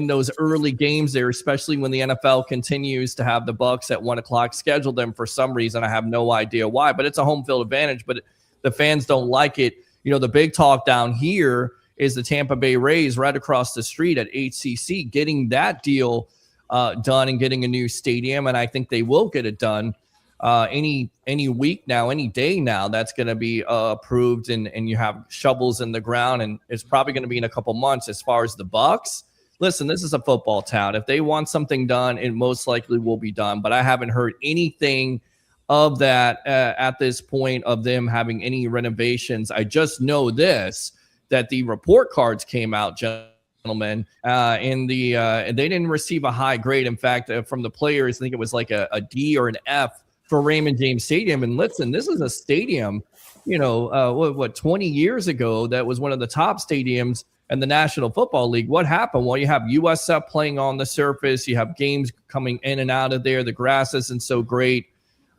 those early games there, especially when the NFL continues to have the Bucs at 1:00 scheduled them for some reason. I have no idea why, but it's a home field advantage, but the fans don't like it. The big talk down here is the Tampa Bay Rays right across the street at HCC, getting that deal done and getting a new stadium. And I think they will get it done any week now, any day now. That's going to be approved, and you have shovels in the ground, and it's probably going to be in a couple months. As far as the Bucs, listen, this is a football town. If they want something done, it most likely will be done. But I haven't heard anything of that at this point of them having any renovations. I just know this, that the report cards came out, gentlemen, and they didn't receive a high grade. In fact, from the players, I think it was like a D or an F for Raymond James Stadium. And listen, this is a stadium, 20 years ago that was one of the top stadiums in the National Football League. What happened? Well, you have USF playing on the surface. You have games coming in and out of there. The grass isn't so great.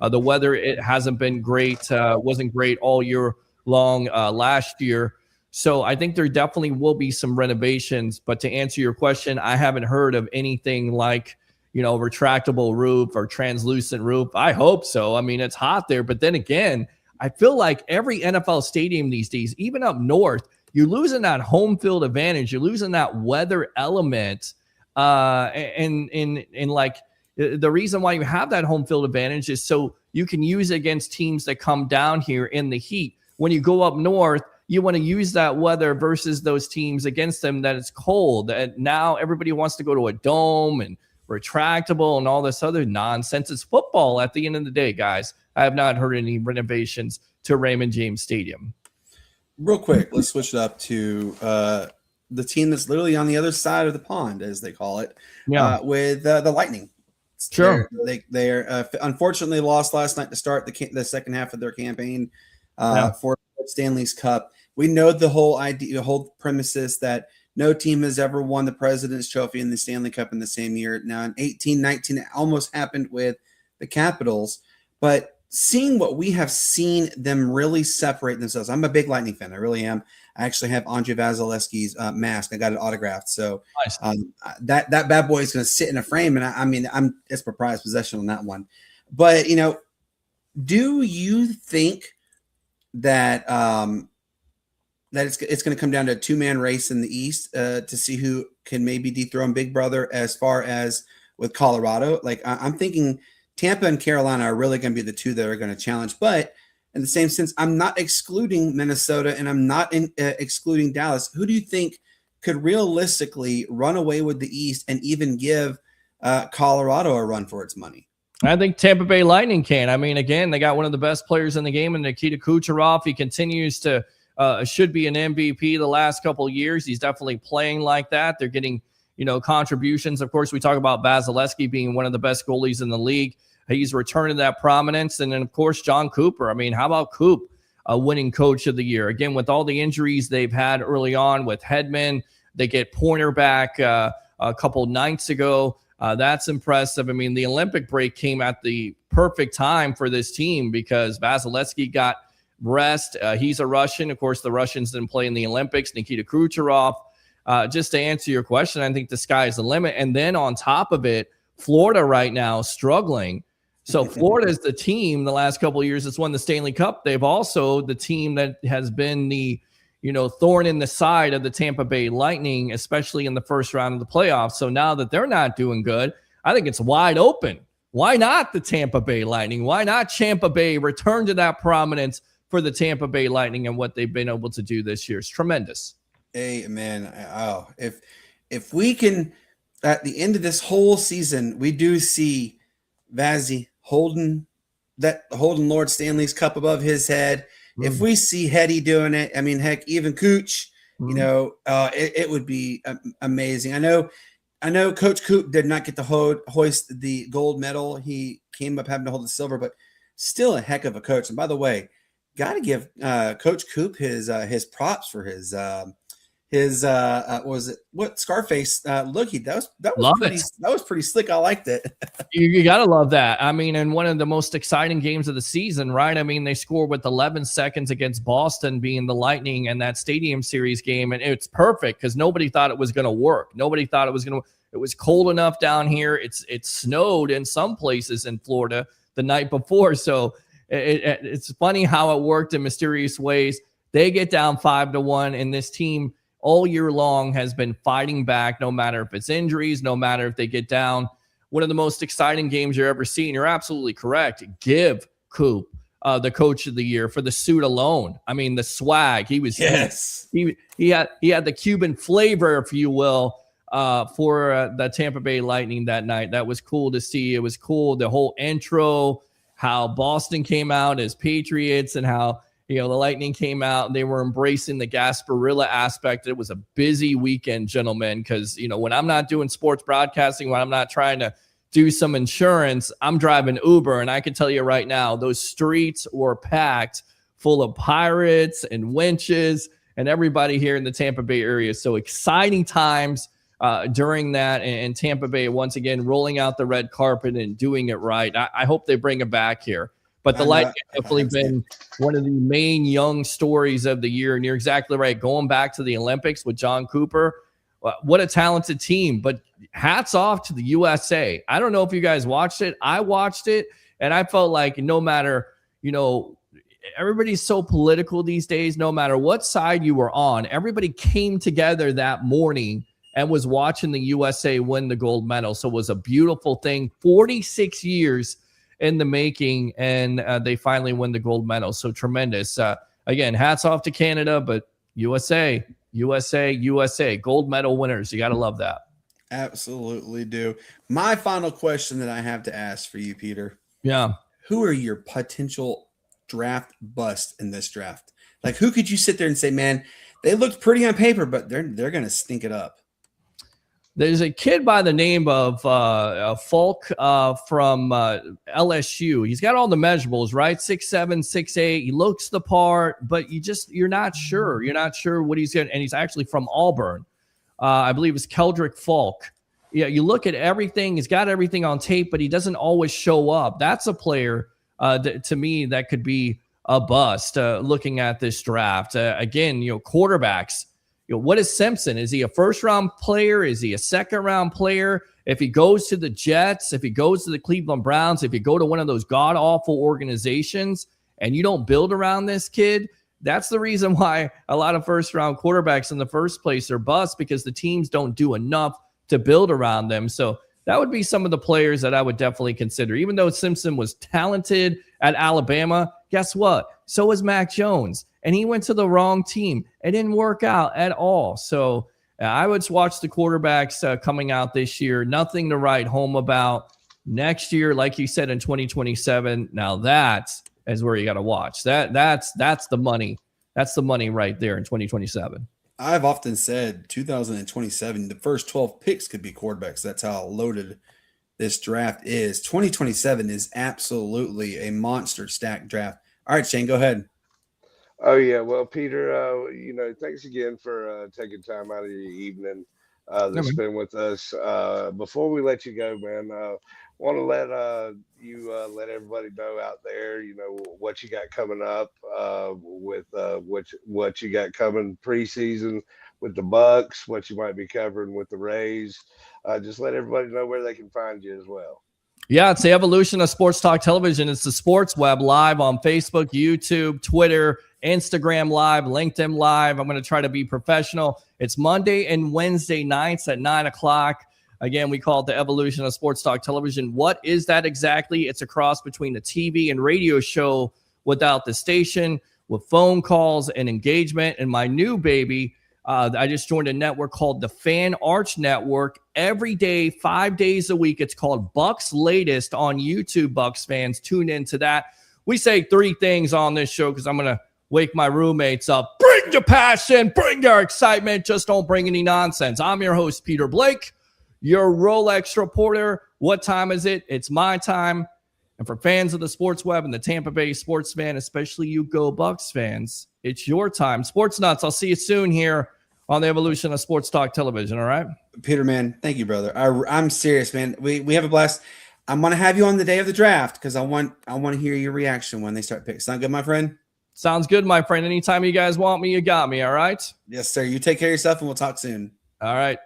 The weather, it hasn't been great. Wasn't great all year long last year. So I think there definitely will be some renovations. But to answer your question, I haven't heard of anything like, retractable roof or translucent roof. I hope so. I mean, it's hot there. But then again, I feel like every NFL stadium these days, even up north, you're losing that home field advantage. You're losing that weather element. And like the reason why you have that home field advantage is so you can use it against teams that come down here in the heat. When you go up north, you want to use that weather versus those teams against them that it's cold. And now everybody wants to go to a dome and retractable and all this other nonsense. It's football at the end of the day, guys. I have not heard any renovations to Raymond James Stadium.
Real quick, let's switch it up to the team that's literally on the other side of the pond, as they call it, with the Lightning.
Sure.
They're unfortunately lost last night to start the second half of their campaign for Stanley's Cup. We know the whole idea, the whole premises that no team has ever won the President's Trophy and the Stanley Cup in the same year. Now in 18-19, it almost happened with the Capitals, but seeing what we have seen them really separate themselves. I'm a big Lightning fan. I really am. I actually have Andrei Vasilevsky's mask. I got it autographed. So
nice.
That bad boy is going to sit in a frame. And it's for prized possession on that one. But, do you think that that it's going to come down to a two-man race in the East to see who can maybe dethrone Big Brother as far as with Colorado? Like I'm thinking Tampa and Carolina are really going to be the two that are going to challenge. But in the same sense, I'm not excluding Minnesota and I'm not excluding Dallas. Who do you think could realistically run away with the East and even give Colorado a run for its money?
I think Tampa Bay Lightning can. I mean, again, they got one of the best players in the game in Nikita Kucherov. He continues to should be an MVP the last couple of years. He's definitely playing like that. They're getting, contributions. Of course, we talk about Vasilevsky being one of the best goalies in the league. He's returned to that prominence. And then, of course, John Cooper. I mean, how about Coop winning Coach of the Year? Again, with all the injuries they've had early on with Hedman, they get Pointer back a couple nights ago. That's impressive. I mean, the Olympic break came at the perfect time for this team because Vasilevsky got rest. He's a Russian. Of course, the Russians didn't play in the Olympics. Nikita Kucherov. Just to answer your question, I think the sky is the limit. And then on top of it, Florida right now struggling. So Florida is the team the last couple of years that's won the Stanley Cup. They've also the team that has been the thorn in the side of the Tampa Bay Lightning, especially in the first round of the playoffs. So now that they're not doing good, I think it's wide open. Why not the Tampa Bay Lightning? Why not Tampa Bay return to that prominence for the Tampa Bay Lightning and what they've been able to do this year? It's tremendous.
Amen. Oh, if we can, at the end of this whole season, we do see Vazzy holding Lord Stanley's Cup above his head. If we see Hetty doing it, I mean, heck, even Cooch, it would be amazing. I know Coach Coop did not get to hoist the gold medal. He came up having to hold the silver, but still a heck of a coach. And by the way, got to give Coach Coop his props for his Scarface look. That was pretty slick. I liked it.
You got to love that. I mean, and one of the most exciting games of the season, right? I mean, they scored with 11 seconds against Boston being the Lightning and that Stadium Series game. And it's perfect because nobody thought it was going to work. Nobody thought it was going to. It was cold enough down here. It snowed in some places in Florida the night before. So it's funny how it worked in mysterious ways. They get down 5-1, and this team all year long has been fighting back, no matter if it's injuries, no matter if they get down. One of the most exciting games you're ever seen. You're absolutely correct. Give Coop the Coach of the Year for the suit alone. I mean, the swag. He was he had the Cuban flavor, if you will, for the Tampa Bay Lightning that night. That was cool to see. It was cool. The whole intro, how Boston came out as Patriots and how the Lightning came out. They were embracing the Gasparilla aspect. It was a busy weekend, gentlemen, because, when I'm not doing sports broadcasting, when I'm not trying to do some insurance, I'm driving Uber. And I can tell you right now, those streets were packed full of pirates and winches and everybody here in the Tampa Bay area. So exciting times during that. And Tampa Bay, once again, rolling out the red carpet and doing it right. I hope they bring it back here. But the Lightning have definitely been one of the main young stories of the year. And you're exactly right. Going back to the Olympics with John Cooper, what a talented team. But hats off to the USA. I don't know if you guys watched it. I watched it, and I felt like no matter, everybody's so political these days, no matter what side you were on, everybody came together that morning and was watching the USA win the gold medal. So it was a beautiful thing. 46 years in the making, and they finally win the gold medal. So tremendous. Again, hats off to Canada, but USA, gold medal winners. You got to love that.
Absolutely do. My final question that I have to ask for you, Peter.
Yeah.
Who are your potential draft busts in this draft? Like, who could you sit there and say, man, they looked pretty on paper, but they're going to stink it up?
There's a kid by the name of Falk from LSU. He's got all the measurables, right? 6'7", 6'8". He looks the part, but you're not sure. You're not sure what he's getting. And he's actually from Auburn. I believe it's Keldrick Falk. Yeah, you look at everything. He's got everything on tape, but he doesn't always show up. That's a player to me that could be a bust looking at this draft. Again, quarterbacks. What is Simpson? Is he a first-round player? Is he a second-round player? If he goes to the Jets, if he goes to the Cleveland Browns, if you go to one of those god-awful organizations and you don't build around this kid, that's the reason why a lot of first-round quarterbacks in the first place are busts, because the teams don't do enough to build around them. So that would be some of the players that I would definitely consider. Even though Simpson was talented at Alabama, guess what? So was Mac Jones. And he went to the wrong team. It didn't work out at all. So I would watch the quarterbacks coming out this year. Nothing to write home about. Next year, like you said, in 2027, now that is where you got to watch. That's the money. That's the money right there in 2027.
I've often said 2027, the first 12 picks could be quarterbacks. That's how loaded this draft is. 2027 is absolutely a monster stacked draft. All right, Shane, go ahead.
Oh yeah, well, Peter, thanks again for taking time out of your evening to spend with us. Before we let you go, man, want to let let everybody know out there, what you got coming up with what you got coming preseason with the Bucks, what you might be covering with the Rays. Just let everybody know where they can find you as well.
Yeah, it's the evolution of Sports Talk Television. It's the Sports Web live on Facebook, YouTube, Twitter, Instagram Live, LinkedIn Live. I'm going to try to be professional. It's Monday and Wednesday nights at 9 o'clock. Again, we call it the evolution of Sports Talk Television. What is that exactly? It's a cross between a TV and radio show without the station, with phone calls and engagement. And my new baby, I just joined a network called the Fan Arch Network. Every day, 5 days a week. It's called Bucks Latest on YouTube. Bucks fans, tune into that. We say three things on this show because I'm going to wake my roommates up. Bring your passion, bring your excitement. Just don't bring any nonsense. I'm your host, Peter Blake, your Rolex reporter. What time is it? It's my time. And for fans of the Sports Web and the Tampa Bay sports fan, especially you Go Bucks fans, it's your time. Sports Nuts, I'll see you soon here on the evolution of Sports Talk Television, all right?
Peter, man, thank you, brother. I'm serious, man. We have a blast. I'm going to have you on the day of the draft because I want to hear your reaction when they start picking. Sound good, my friend?
Sounds good, my friend. Anytime you guys want me, you got me, all right?
Yes, sir. You take care of yourself, and we'll talk soon.
All right.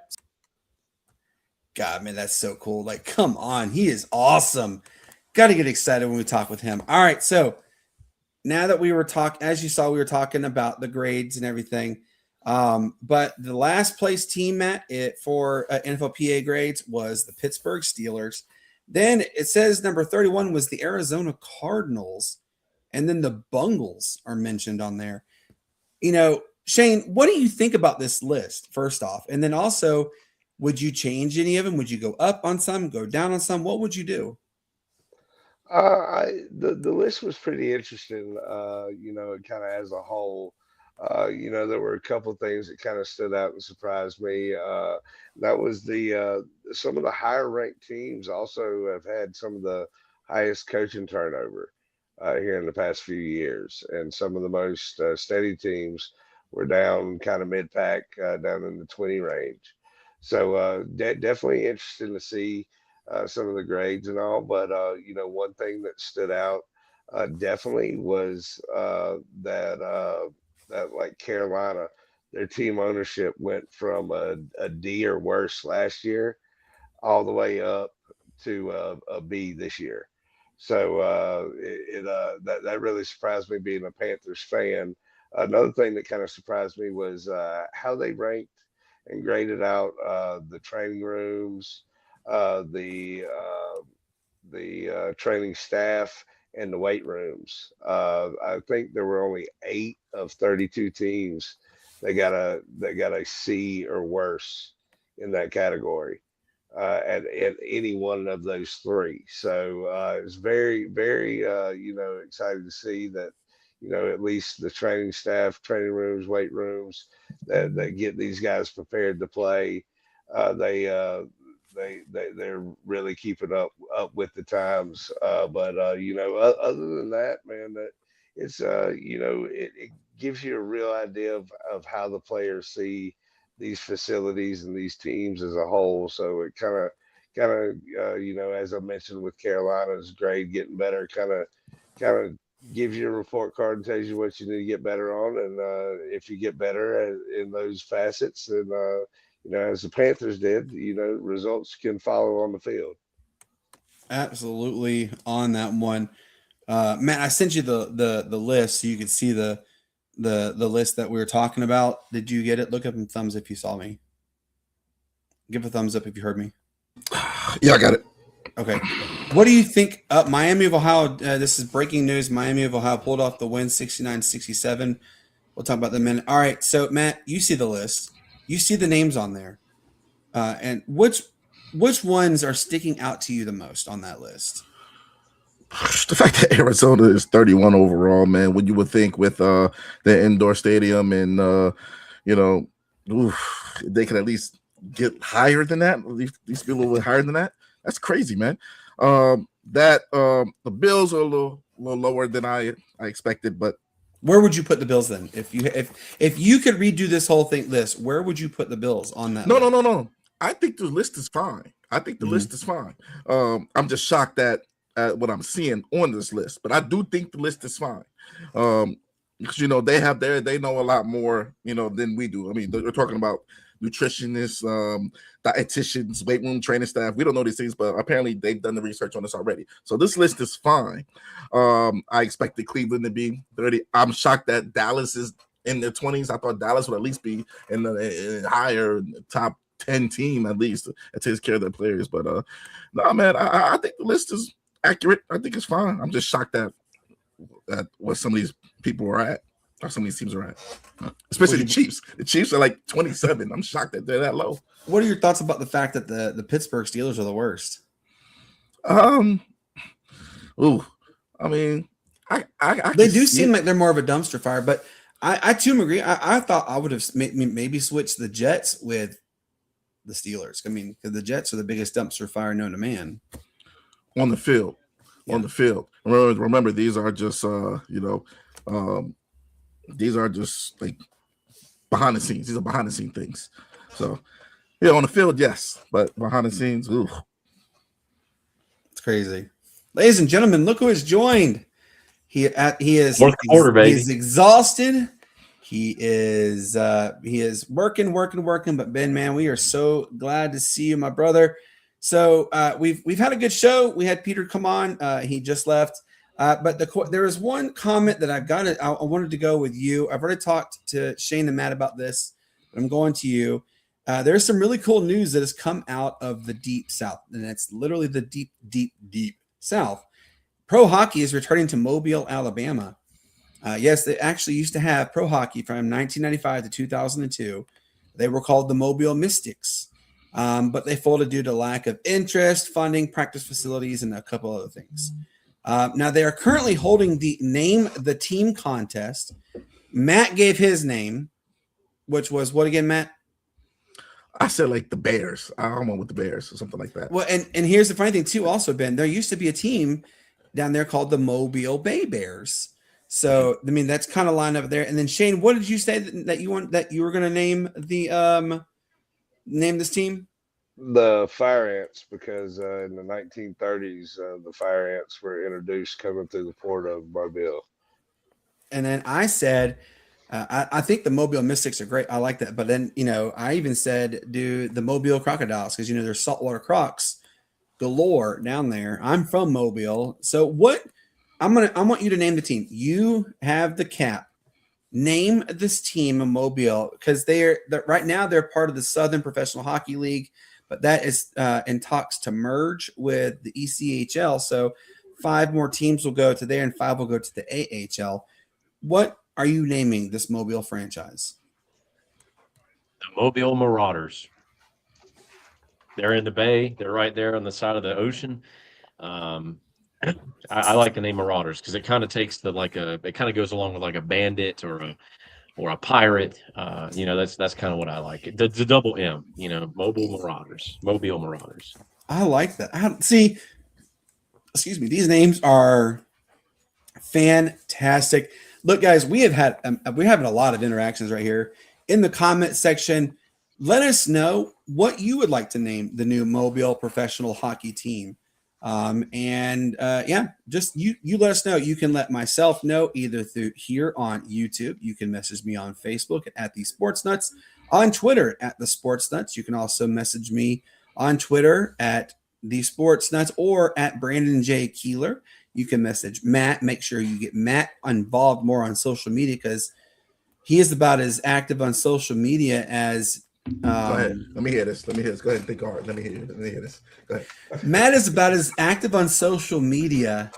God, man, that's so cool. Like, come on. He is awesome. Got to get excited when we talk with him. All right, so now that we were talking, as you saw, we were talking about the grades and everything. But the last place team, Matt, for NFLPA grades was the Pittsburgh Steelers. Then it says number 31 was the Arizona Cardinals. And then the Bungles are mentioned on there. Shane, what do you think about this list, first off? And then also, would you change any of them? Would you go up on some, go down on some? What would you do?
The list was pretty interesting, kind of as a whole. There were a couple things that kind of stood out and surprised me. That was some of the higher ranked teams also have had some of the highest coaching turnover here in the past few years. And some of the most steady teams were down kind of mid-pack, down in the 20 range. So definitely interesting to see some of the grades and all. But, one thing that stood out definitely was that like Carolina, their team ownership went from a D or worse last year all the way up to a B this year. So that really surprised me being a Panthers fan. Another thing that kind of surprised me was how they ranked and graded out the training rooms, uh, the uh, the training staff, and the weight rooms. I think there were only 8 of 32 teams that got a C or worse in that category at any one of those three. So it's very, very, excited to see that, at least the training staff, training rooms, weight rooms that get these guys prepared to play. Uh, they, uh, they're really keeping up with the times. But other than that, man, that it's it gives you a real idea of how the players see these facilities and these teams as a whole. So it kind of as I mentioned with Carolina's grade getting better, kind of gives you a report card and tells you what you need to get better on, and if you get better in those facets, then as the Panthers did, results can follow on the field.
Absolutely on that one. Matt, I sent you the list so you could see the list that we were talking about. Did you get it? Look up and thumbs if you saw me. Give a thumbs up if you heard me.
Yeah, I got it.
Okay. What do you think? Miami of Ohio, this is breaking news. Miami of Ohio pulled off the win 69-67. We'll talk about that in a minute. All right. So, Matt, you see the list. You see the names on there. And which ones are sticking out to you the most on that list?
The fact that Arizona is 31 overall, man, what you would think with the indoor stadium and they can at least get higher than that, at least be a little bit higher than that. That's crazy, man. The Bills are a little lower than I expected, but
where would you put the Bills then? If you could redo this whole list, where would you put the Bills on that?
No. I think the list is fine. List is fine. I'm just shocked at what I'm seeing on this list, but I do think the list is fine. Because they know a lot more than we do. I mean, they're talking about nutritionists, dietitians, weight room training staff. We don't know these things, but apparently they've done the research on this already. So this list is fine. I expected Cleveland to be 30. I'm shocked that Dallas is in their 20s. I thought Dallas would at least be in the higher top 10 team at least that takes care of their players. But no, man, I think the list is accurate. I think it's fine. I'm just shocked at what some of these people are at. Or some of these teams are at, especially the Chiefs. The Chiefs are like 27. I'm shocked that they're that low.
What are your thoughts about the fact that the Pittsburgh Steelers are the worst?
I mean, I
they do seem like they're more of a dumpster fire, but I too agree. I thought I would have maybe switched the Jets with the Steelers. I mean, because the Jets are the biggest dumpster fire known to man
on the field. Yeah. On the field. Remember, these are just these are just like behind the scenes. These are behind the scene things. So, on the field, yes, but behind the scenes, ooh,
it's crazy. Ladies and gentlemen, look who has joined. He is
fourth quarter, baby.
He's exhausted. He is working. But Ben, man, we are so glad to see you, my brother. So we've had a good show. We had Peter come on. He just left. But there is one comment that I wanted to go with you. I've already talked to Shane and Matt about this, but I'm going to you. There's some really cool news that has come out of the deep South, and it's literally the deep, deep, deep South. Pro hockey is returning to Mobile, Alabama. Yes, they actually used to have pro hockey from 1995 to 2002. They were called the Mobile Mystics, but they folded due to lack of interest, funding, practice facilities, and a couple other things. Now they are currently holding the Name the Team contest. Matt gave his name, which was what again, Matt?
I said like the Bears. I don't know with the Bears or something like that.
Well, and here's the funny thing too. Also, Ben, there used to be a team down there called the Mobile Bay Bears. So I mean that's kind of lined up there. And then Shane, what did you say that you were going to name name this team?
The Fire Ants, because in the 1930s, the Fire Ants were introduced coming through the port of Mobile.
And then I said I think the Mobile Mystics are great. I like that. But then, I even said do the Mobile Crocodiles because, there's saltwater crocs galore down there. I'm from Mobile. So I want you to name the team. You have the cap. Name this team of Mobile because right now they're part of the Southern Professional Hockey League, but that is in talks to merge with the ECHL. So 5 more teams will go to there and 5 will go to the AHL. What are you naming this Mobile franchise?
The Mobile Marauders. They're in the bay. They're right there on the side of the ocean. I like the name Marauders because it kind of takes it kind of goes along with like a bandit or a pirate. That's kind of what I like. The double M, Mobile Marauders.
I like that. See, excuse me. These names are fantastic. Look, guys, we're having a lot of interactions right here in the comment section. Let us know what you would like to name the new Mobile professional hockey team. Just you let us know. You can let myself know either through here on YouTube. You can message me on Facebook at the Sportz Nutz, on Twitter at the Sportz Nutz. You can also message me on Twitter at the Sportz Nutz or at Brandon J. Keeler. You can message Matt. Make sure you get Matt involved more on social media because he is about as active on social media as.
Go ahead. Let me hear this. Go ahead and think hard. Let me hear this. Go ahead.
Matt is about as active on social media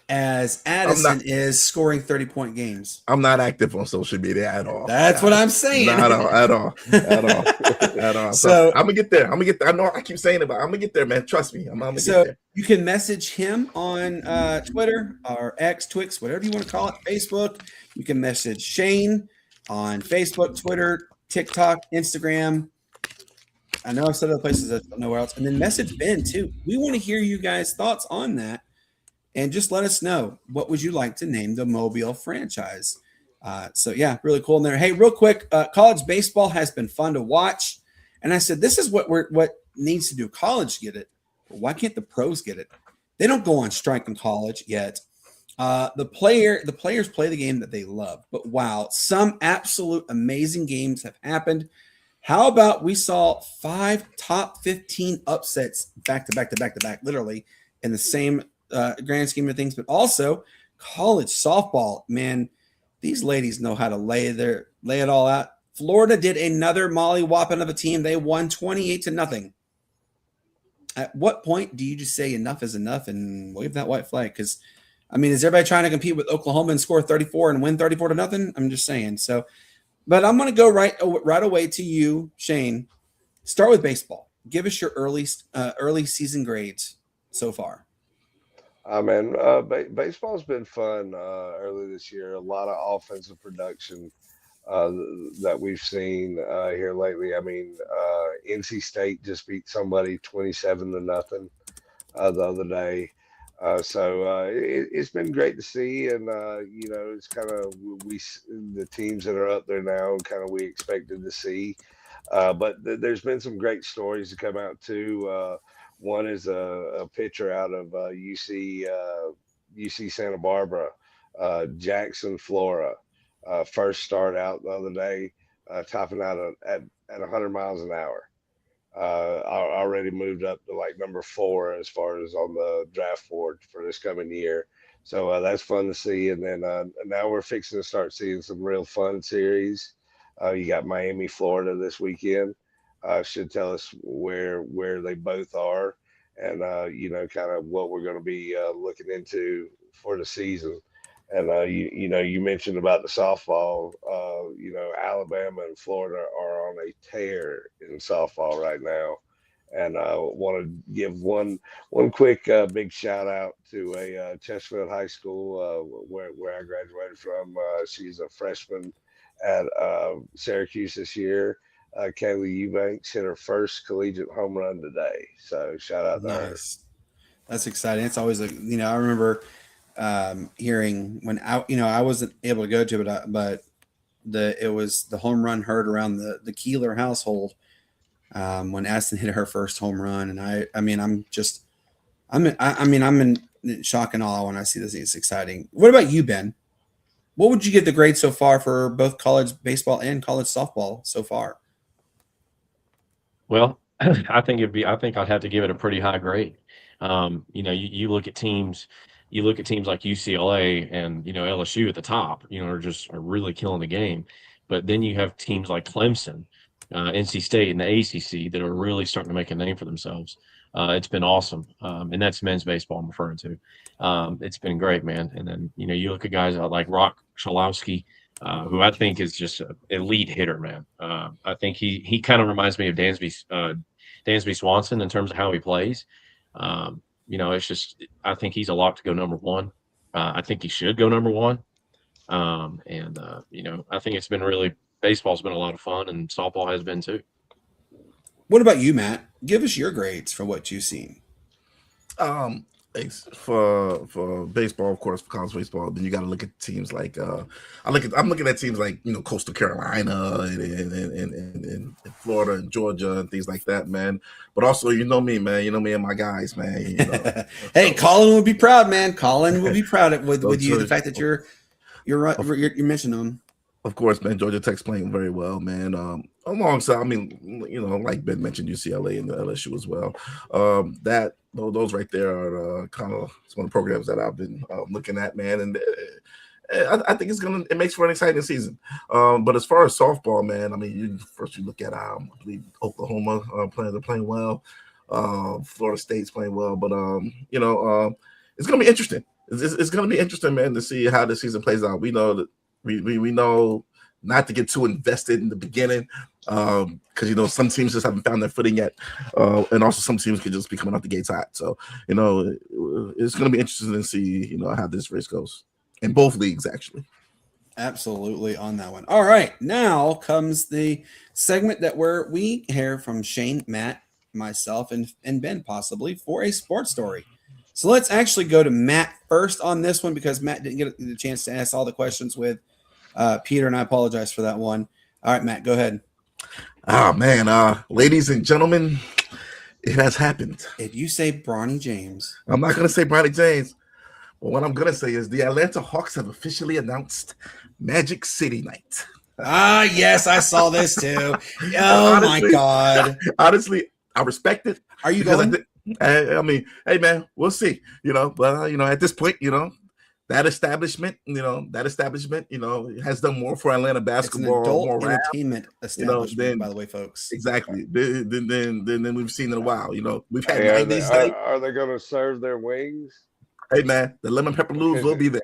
as Addison is scoring 30-point games.
I'm not active on social media at all.
That's what I'm saying.
Not at all. So I'm gonna get there. I know I keep saying it, but I'm gonna get there, man. Trust me. I'm gonna get there.
You can message him on Twitter or X, Twix, whatever you want to call it, Facebook. You can message Shane on Facebook, Twitter, TikTok, Instagram. I know I've said other places, I don't know where else. And then message Ben too. We want to hear you guys' thoughts on that. And just let us know, what would you like to name the Mobile franchise? Really cool in there. Hey, real quick, college baseball has been fun to watch. And I said, this is what needs to do. College get it. But why can't the pros get it? They don't go on strike in college yet. The players play the game that they love. But wow, some absolute amazing games have happened. How about we saw 5 top 15 upsets back to back, literally in the same grand scheme of things, but also college softball. Man, these ladies know how to lay it all out. Florida did another molly whopping of a team. They won 28-0. At what point do you just say enough is enough and wave that white flag? Because is everybody trying to compete with Oklahoma and score 34 and win 34-0? I'm just saying. So, but I'm going to go right away to you, Shane. Start with baseball. Give us your early season grades so far.
Baseball's been fun early this year. A lot of offensive production that we've seen here lately. NC State just beat somebody 27-0 the other day. It's been great to see, and it's kind of the teams that are up there now, kind of we expected to see. But there's been some great stories to come out too. One is a pitcher out of UC Santa Barbara, Jackson, Florida. First start out the other day, topping out at 100 miles an hour. Already moved up to like number 4 as far as on the draft board for this coming year. So that's fun to see. And then now we're fixing to start seeing some real fun series. You got Miami, Florida this weekend. Should tell us where they both are and, kind of what we're going to be looking into for the season. And, you mentioned about the softball, Alabama and Florida are on a tear in softball right now. And I want to give one quick big shout out to a Chesterfield High School where I graduated from. She's a freshman at Syracuse this year. Kaylee Eubanks hit her first collegiate home run today. So shout out to her.
That's exciting. It's always I remember hearing when I wasn't able to go to it, but it was the home run heard around the Keeler household when Aston hit her first home run. And I'm in shock and awe when I see this. It's exciting. What about you, Ben? What would you give the grade so far for both college baseball and college softball so far?
Well, I think I'd have to give it a pretty high grade. You look at teams, like UCLA and LSU at the top, are really killing the game. But then you have teams like Clemson, NC State, and the ACC that are really starting to make a name for themselves. It's been awesome, and that's men's baseball I'm referring to. It's been great, man. And then you look at guys like Rock Chalowski, who I think is just an elite hitter, man. I think he kind of reminds me of Dansby Swanson in terms of how he plays. It's just I think he's a lock to go number one. I think he should go number one. I think baseball's been a lot of fun, and softball has been too.
What about you, Matt? Give us your grades for what you've seen.
For baseball, of course, for college baseball, then you got to look at teams like I'm looking at teams like Coastal Carolina and Florida and Georgia and things like that, man. But also, me, man. Me and my guys, man.
Hey, Colin would be proud, man. Colin would be proud with you. The fact that you're mentioning them.
Of course, man. Georgia Tech's playing very well, man. Alongside, like Ben mentioned, UCLA and the LSU as well. Those right there are kind of some of the programs that I've been looking at, man. And I think it makes for an exciting season. But as far as softball, man, you look at I believe Oklahoma playing well. Florida State's playing well, but it's gonna be interesting. It's gonna be interesting, man, to see how the season plays out. We know that we know not to get too invested in the beginning, because some teams just haven't found their footing yet, and also some teams could just be coming out the gates hot. So it's going to be interesting to see how this race goes in both leagues, actually.
Absolutely on that one. All right, now comes the segment that we hear from Shane, Matt, myself, and Ben possibly for a sports story. So let's actually go to Matt first on this one because Matt didn't get the chance to ask all the questions with Peter, and I apologize for that one. All right, Matt, go ahead.
Oh, man. Ladies and gentlemen, it has happened.
If you say Bronny James.
I'm not going to say Bronny James. But what I'm going to say is the Atlanta Hawks have officially announced Magic City Night.
Ah, yes, I saw this too. Oh, honestly, my God.
Honestly, I respect it.
Are you going?
Hey, man, we'll see. But, at this point, that establishment, has done more for Atlanta basketball.
It's an adult
more
entertainment establishment, by the way, folks.
Exactly. Then we've seen in a while. We've had 90s
night. Are they going to serve their wings?
Hey, man, the lemon pepper lubes will be there.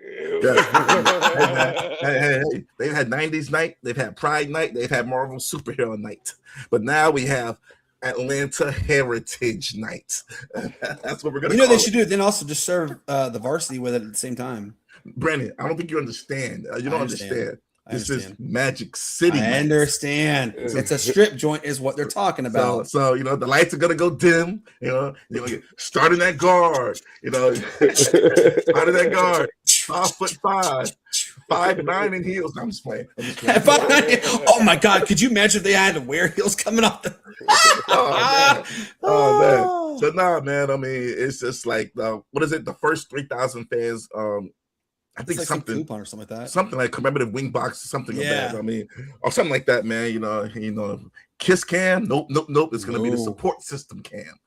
Hey, they've had 90s night. They've had Pride night. They've had Marvel Superhero night. But now we have Atlanta Heritage Night. That's what we're going to
they should do it. Then also just serve the varsity with it at the same time.
Brandon, I don't think you understand. You don't understand. This is Magic City.
I understand. It's a strip joint is what they're talking about.
So the lights are going to go dim. Starting that guard. Starting that guard. 5'5", 5'9" in heels. I'm just playing.
Oh my God! Could you imagine if they had to wear heels coming off the?
Oh man! So man. It's just like what is it? The first 3,000 fans. I think
like
something
coupon or something like that.
Something like commemorative wing box or something like that. Or something like that, man. Kiss cam. Nope. It's gonna be the support system cam.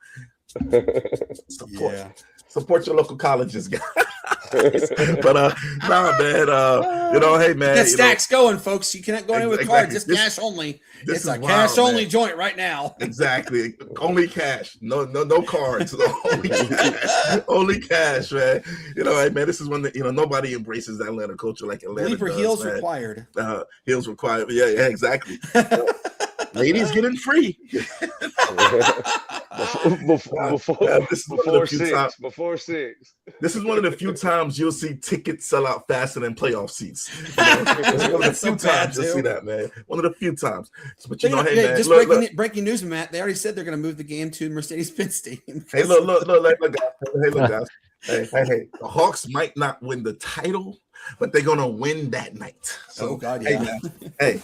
Support. Yeah. Support your local colleges, guys. But man. Hey man.
Get stacks going, folks. You cannot go in with cards. Just cash only. It's a cash only joint right now.
Exactly. Only cash. No cards. Only cash, man. Hey man, this is when nobody embraces that Atlanta culture like Atlanta.
Believer heels required.
Heels required. Yeah, exactly. Ladies getting free.
Before six.
This is one of the few times you'll see tickets sell out faster than playoff seats. It's one of the few times you'll see that, man. One of the few times. But hey, man.
Just breaking news, Matt. They already said they're going to move the game to Mercedes-Benz Stadium.
Hey, look, guys. Hey, the Hawks might not win the title, but they're going to win that night. So,
God, yeah.
Hey,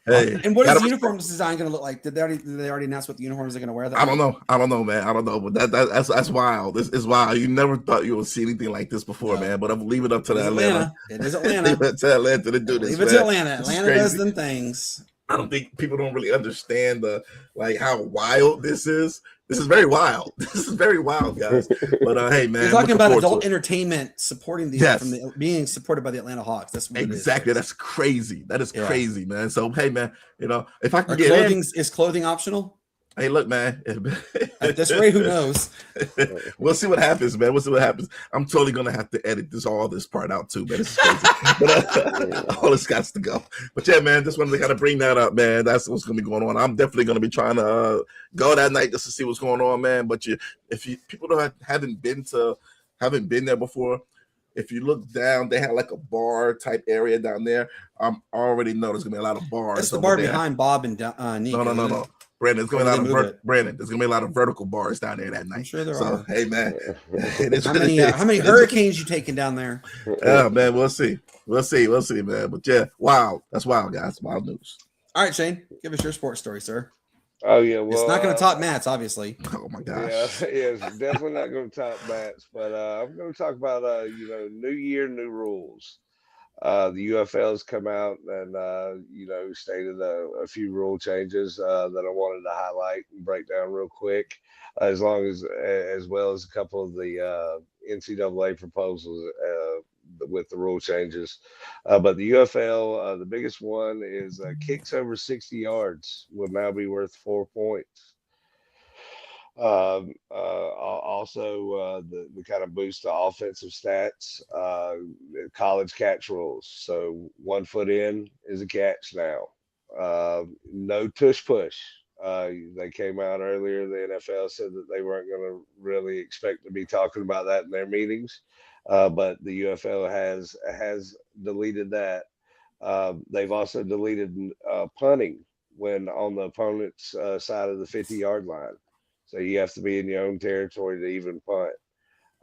Hey,
And what is
gotta
the
respect-
uniforms design going to look like? Did they already announce what the uniforms are going to wear?
I don't know, man. I don't know, but that's wild. This is wild. You never thought you would see anything like this before,
No.
man. But I'm leaving it up to
It is
Atlanta.
It is
Leave
Atlanta.
it to Atlanta to do this.
Leave it
man.
to Atlanta.
This is
Atlanta does
crazy.
them things.
I don't think people don't really understand how wild this is. This is very wild. This is very wild, guys. But hey, man,
You're talking about adult
it.
entertainment supporting being supported by the Atlanta Hawks. That's what
exactly.
It is.
That's crazy. That is crazy, man. So hey, man, if I can
is clothing optional?
Hey, look, man.
At this rate, who knows?
We'll see what happens, man. We'll see what happens. I'm totally gonna have to edit all this part out too, man. This is crazy. But all this got to go. But yeah, man, just wanted to kind of bring that up, man. That's what's gonna be going on. I'm definitely gonna be trying to go that night just to see what's going on, man. But if people haven't been there before, if you look down, they have like a bar type area down there. I already know there's gonna be a lot of bars.
That's the bar behind Bob and Nico.
No. Brandon, there's gonna be a lot of vertical bars down there that night.
I'm sure there are.
Hey, man,
how many hurricanes you taking down there?
Yeah, man, we'll see, man. But yeah, wow, that's wild, guys. Wild news.
All right, Shane, give us your sports story, sir.
Oh yeah, well,
it's not going to top Matt's, obviously.
Oh my gosh.
Yeah, it's definitely not going to top Matt's. But I'm going to talk about new year, new rules. The UFL has come out and stated a few rule changes that I wanted to highlight and break down real quick, as well as a couple of the NCAA proposals with the rule changes. But the UFL, the biggest one is kicks over 60 yards will now be worth 4 points. Also, the kind of boost the offensive stats, college catch rules. So 1 foot in is a catch now. No tush push. They came out earlier. The NFL said that they weren't going to really expect to be talking about that in their meetings, but the UFL has deleted that. They've also deleted punting when on the opponent's side of the 50-yard line. So you have to be in your own territory to even punt.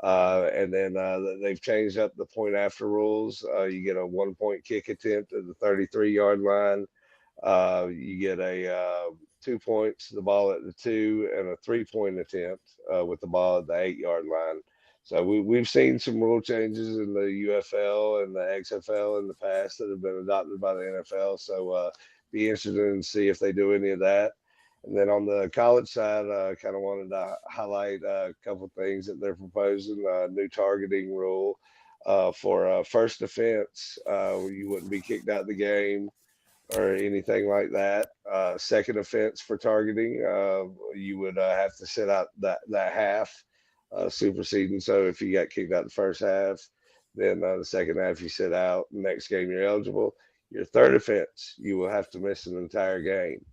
And then they've changed up the point after rules. You get a 1 point kick attempt at the 33-yard line. You get a 2 points, the ball at the 2, and a 3 point attempt with the ball at the 8-yard line. So we've seen some rule changes in the UFL and the XFL in the past that have been adopted by the NFL. So be interested in see if they do any of that. And then on the college side, I kind of wanted to highlight a couple of things that they're proposing. New targeting rule for first offense, you wouldn't be kicked out of the game or anything like that. Second offense for targeting, you would have to sit out that half, superseding. So if you got kicked out the first half, then the second half you sit out. Next game you're eligible. Your third offense, you will have to miss an entire game.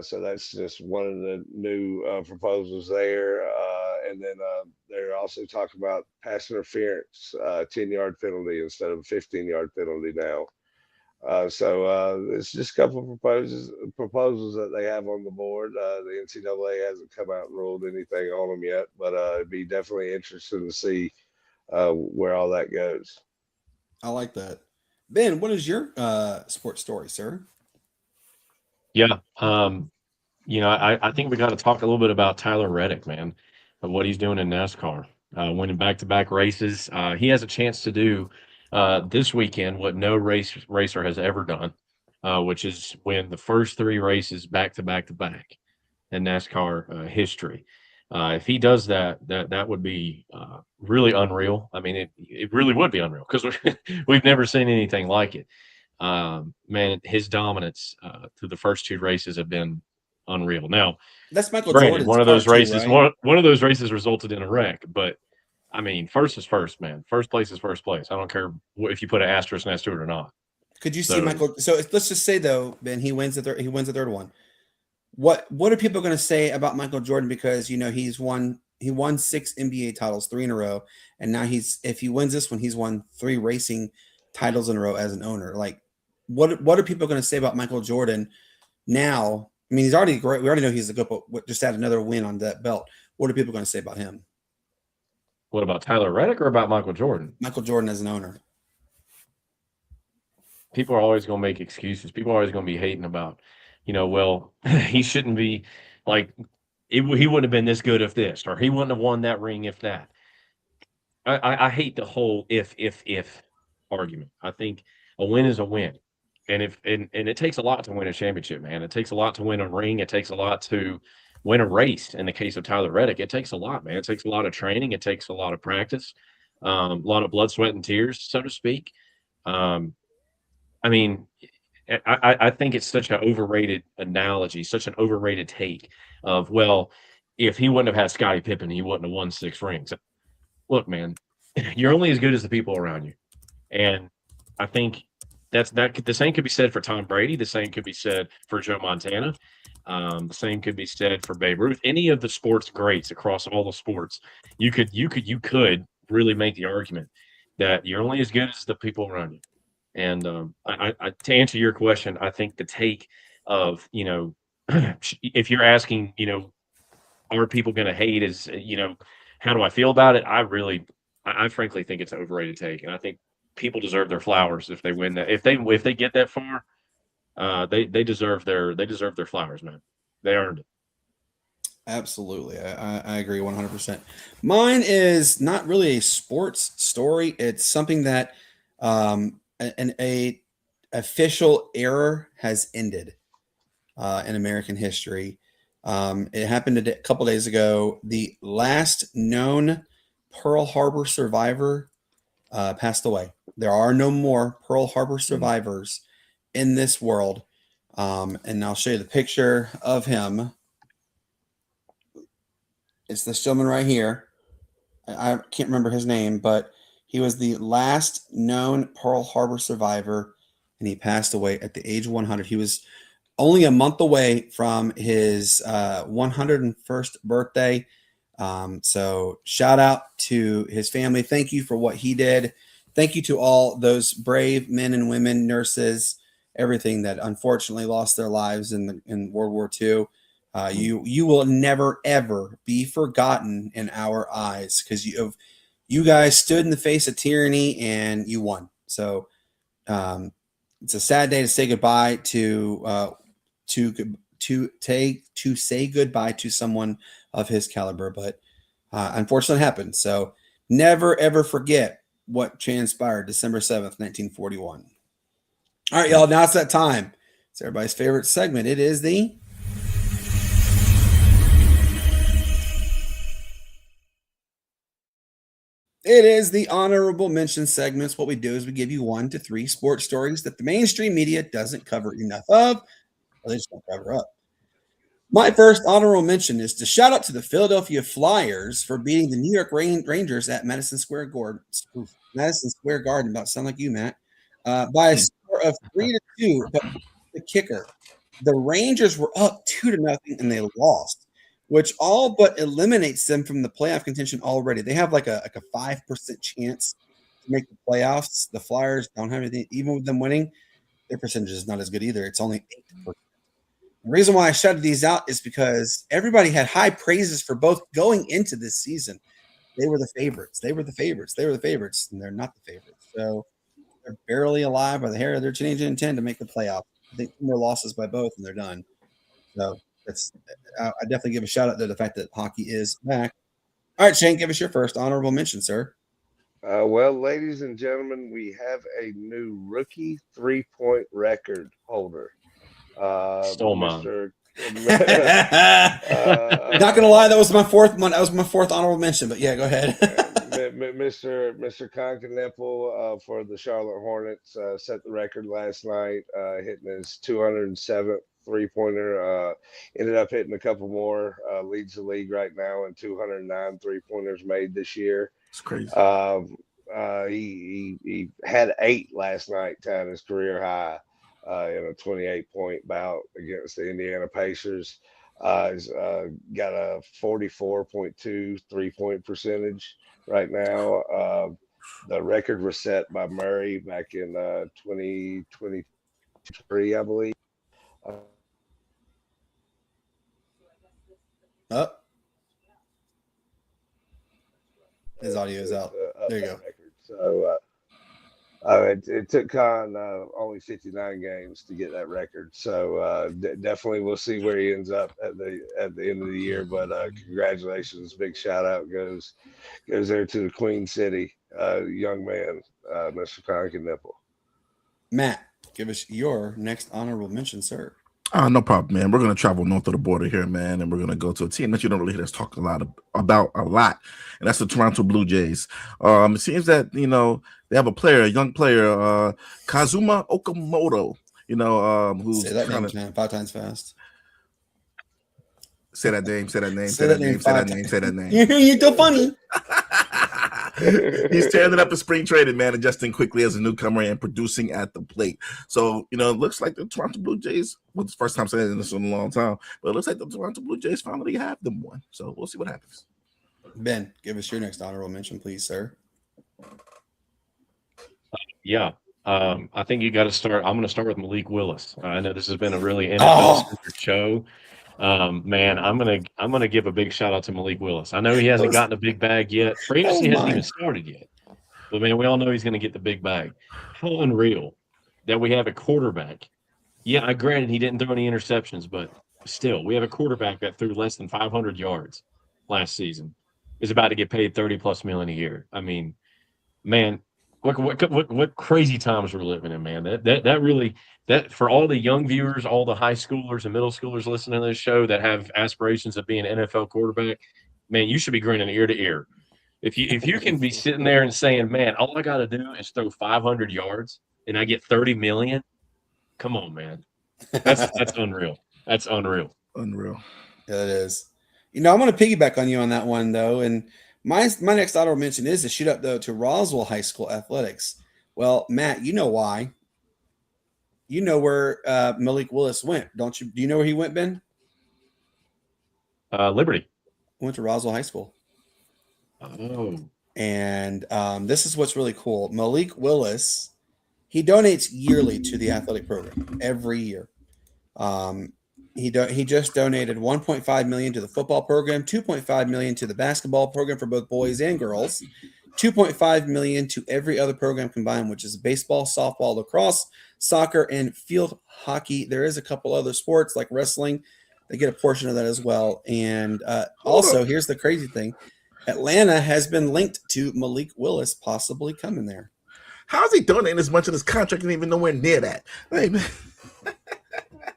So that's just one of the new proposals there. And then they're also talking about pass interference, 10-yard penalty instead of a 15-yard penalty now. So it's just a couple of proposals that they have on the board. The NCAA hasn't come out and ruled anything on them yet, but it'd be definitely interesting to see where all that goes.
I like that. Ben, what is your sports story, sir?
Yeah. I think we got to talk a little bit about Tyler Reddick, man, of what he's doing in NASCAR, winning back-to-back races. He has a chance to do this weekend what no racer has ever done, which is win the first 3 races back-to-back in NASCAR history. If he does that would be really unreal. I mean, it really would be unreal because we've never seen anything like it. Man, his dominance through the first 2 races have been unreal. Now,
that's Michael
granted,
Jordan's
one of those races,
right?
one of those races resulted in a wreck. But I mean, first is first, man. First place is first place. I don't care if you put an asterisk next to it or not.
Could you see Michael? So let's just say though, Ben, he wins the third one. What are people going to say about Michael Jordan? Because he won 6 NBA titles, 3 in a row, and now if he wins this one, he's won 3 racing titles in a row as an owner. Like, what are people going to say about Michael Jordan now? I mean, he's already great. We already know he's a good, but just add another win on that belt. What are people going to say about him?
What about Tyler Reddick or about Michael Jordan?
Michael Jordan as an owner.
people are always going to make excuses. People are always going to be hating about, well, he shouldn't be like, he wouldn't have been this good if this, or he wouldn't have won that ring if that. I hate the whole if argument. I think a win is a win. And it takes a lot to win a championship, man. It takes a lot to win a ring. It takes a lot to win a race. In the case of Tyler Reddick, it takes a lot, man. It takes a lot of training. It takes a lot of practice, a lot of blood, sweat, and tears, so to speak. Um, I mean, I think it's such an overrated analogy, such an overrated take of, well, if he wouldn't have had Scottie Pippen, he wouldn't have won 6 rings. Look, man, you're only as good as the people around you. And I think the same could be said for Tom Brady. The same could be said for Joe Montana. The same could be said for Babe Ruth. Any of the sports greats across all the sports, you could really make the argument that you're only as good as the people around you. And to answer your question, I think the take of, if you're asking, are people going to hate, is, how do I feel about it? I frankly think it's an overrated take, and I think people deserve their flowers if they win that. If they get that far, they deserve their flowers, man. They earned it.
Absolutely. I agree 100%. Mine is not really a sports story. It's something that an official error has ended in American history. It happened a couple days ago. The last known Pearl Harbor survivor passed away. There are no more Pearl Harbor survivors in this world. And I'll show you the picture of him. It's this gentleman right here. I can't remember his name, but he was the last known Pearl Harbor survivor, and he passed away at the age of 100. He was only a month away from his 101st birthday. So shout out to his family. Thank you for what he did. Thank you to all those brave men and women, nurses, everything that unfortunately lost their lives in World War II. You will never ever be forgotten in our eyes, because you guys stood in the face of tyranny and you won. So it's a sad day to say goodbye to say goodbye to someone of his caliber, but unfortunately it happened. So never ever forget what transpired December 7th, 1941. All right, y'all. Now it's that time. It's everybody's favorite segment. It is the honorable mention segments. What we do is we give you 1 to 3 sports stories that the mainstream media doesn't cover enough of, or they just don't cover up. My first honorable mention is to shout out to the Philadelphia Flyers for beating the New York Rangers at Madison Square Garden. About to sound like you, Matt. By a score of 3-2. But the kicker, the Rangers were up 2-0 and they lost, which all but eliminates them from the playoff contention already. They have like a 5% chance to make the playoffs. The Flyers don't have anything, even with them winning. Their percentage is not as good either. It's only 8%. The reason why I shouted these out is because everybody had high praises for both going into this season. They were the favorites. And they're not the favorites. So they're barely alive by the hair of their chin and 10 to make the playoff. I think 2 more losses by both, and they're done. So I definitely give a shout out to the fact that hockey is back. All right, Shane, give us your first honorable mention, sir.
Well, ladies and gentlemen, we have a new rookie 3-point record holder.
Stole mine.
Not gonna lie, that was my fourth one. That was my fourth honorable mention. But yeah, go ahead.
Mr. Konkanepple for the Charlotte Hornets set the record last night, hitting his 207th 3-pointer. Ended up hitting a couple more. Leads the league right now in 209 3-pointers made this year.
It's crazy.
He had 8 last night, tying his career high. In a 28-point bout against the Indiana Pacers. He's got a 44.2 3-point percentage right now. The record was set by Murray back in 2023, I believe.
His audio is out. There you go.
So It took Khan only 59 games to get that record, so definitely we'll see where he ends up at the end of the year. But congratulations, big shout out goes there to the Queen City young man, Mr. Conkin Nipple.
Matt, give us your next honorable mention, sir.
No problem, man. We're going to travel north of the border here, man, and we're going to go to a team that you don't really hear us talk about a lot, and that's the Toronto Blue Jays. It seems that, they have a young player, Kazuma Okamoto, who's
Say that name 5 times fast.
Say that name. Say that name.
Say that name.
Say that name.
You're so funny.
He's tearing it up in spring training, man, adjusting quickly as a newcomer and producing at the plate. So, it looks like the Toronto Blue Jays, well, it's the first time saying this in a long time, but it looks like the Toronto Blue Jays finally have them one. So we'll see what happens.
Ben, give us your next honorable mention, please, sir.
Yeah. I think you got to start. I'm going to start with Malik Willis. I know this has been a really NFL-centered show. Man, I'm gonna give a big shout out to Malik Willis. I know he hasn't gotten a big bag yet. Free agency hasn't even started yet. But man, we all know he's gonna get the big bag. How unreal that we have a quarterback. Yeah, granted he didn't throw any interceptions, but still, we have a quarterback that threw less than 500 yards last season. Is about to get paid $30+ million a year. I mean, man, what crazy times we're living in, man. That really for all the young viewers, all the high schoolers and middle schoolers listening to this show that have aspirations of being an NFL quarterback, man, you should be grinning ear to ear. If you can be sitting there and saying, man, all I got to do is throw 500 yards and I get 30 million, come on, man. That's unreal. That's unreal.
Unreal.
Yeah, it is. I'm going to piggyback on you on that one, though. And my next honorable mention is to shoot up, though, to Roswell High School athletics. Well, Matt, you know why. You know where Malik Willis went, don't you? Do you know where he went, Ben?
Liberty.
Went to Roswell High School.
Oh.
And this is what's really cool. Malik Willis, he donates yearly to the athletic program every year. He just donated $1.5 million to the football program, $2.5 million to the basketball program for both boys and girls, $2.5 million to every other program combined, which is baseball, softball, lacrosse, soccer, and field hockey. There is a couple other sports like wrestling. They get a portion of that as well. And also, here's the crazy thing. Atlanta has been linked to Malik Willis possibly coming there.
How is he donating as much of his contract and even nowhere near that? Hey, man.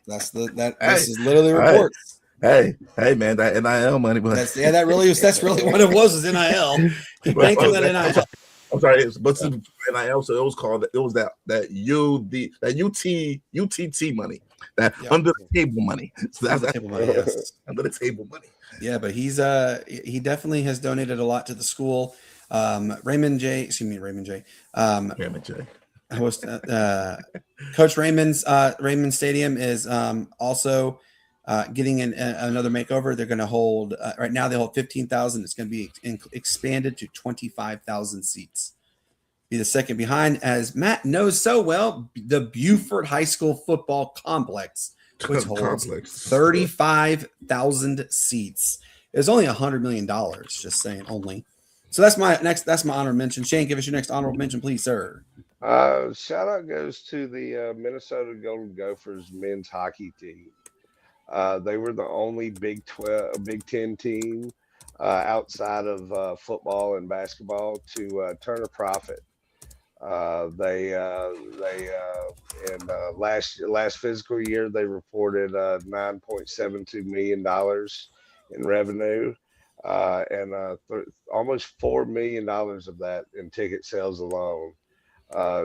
This is literally reports.
Hey, man, that NIL money. But
that's really what it was NIL. He banked on that NIL.
I'm sorry, but NIL, so it was that UTT money, that under the table money. So that's table money, yes. Under the table money.
Yeah, but he definitely has donated a lot to the school. Raymond J. I was Coach Raymond Stadium is also getting another makeover. They're going to hold right now. They hold 15,000. It's going to be expanded to 25,000 seats. Be the second behind, as Matt knows so well, the Buford High School football complex, which holds 35,000 seats. It was only $100 million. Just saying, only. So that's my honorable mention. Shane, give us your next honorable mention, please, sir.
Shout out goes to the Minnesota Golden Gophers men's hockey team. They were the only Big Ten team outside of football and basketball to turn a profit. In last fiscal year they reported $9.72 million in revenue, and almost $4 million of that in ticket sales alone.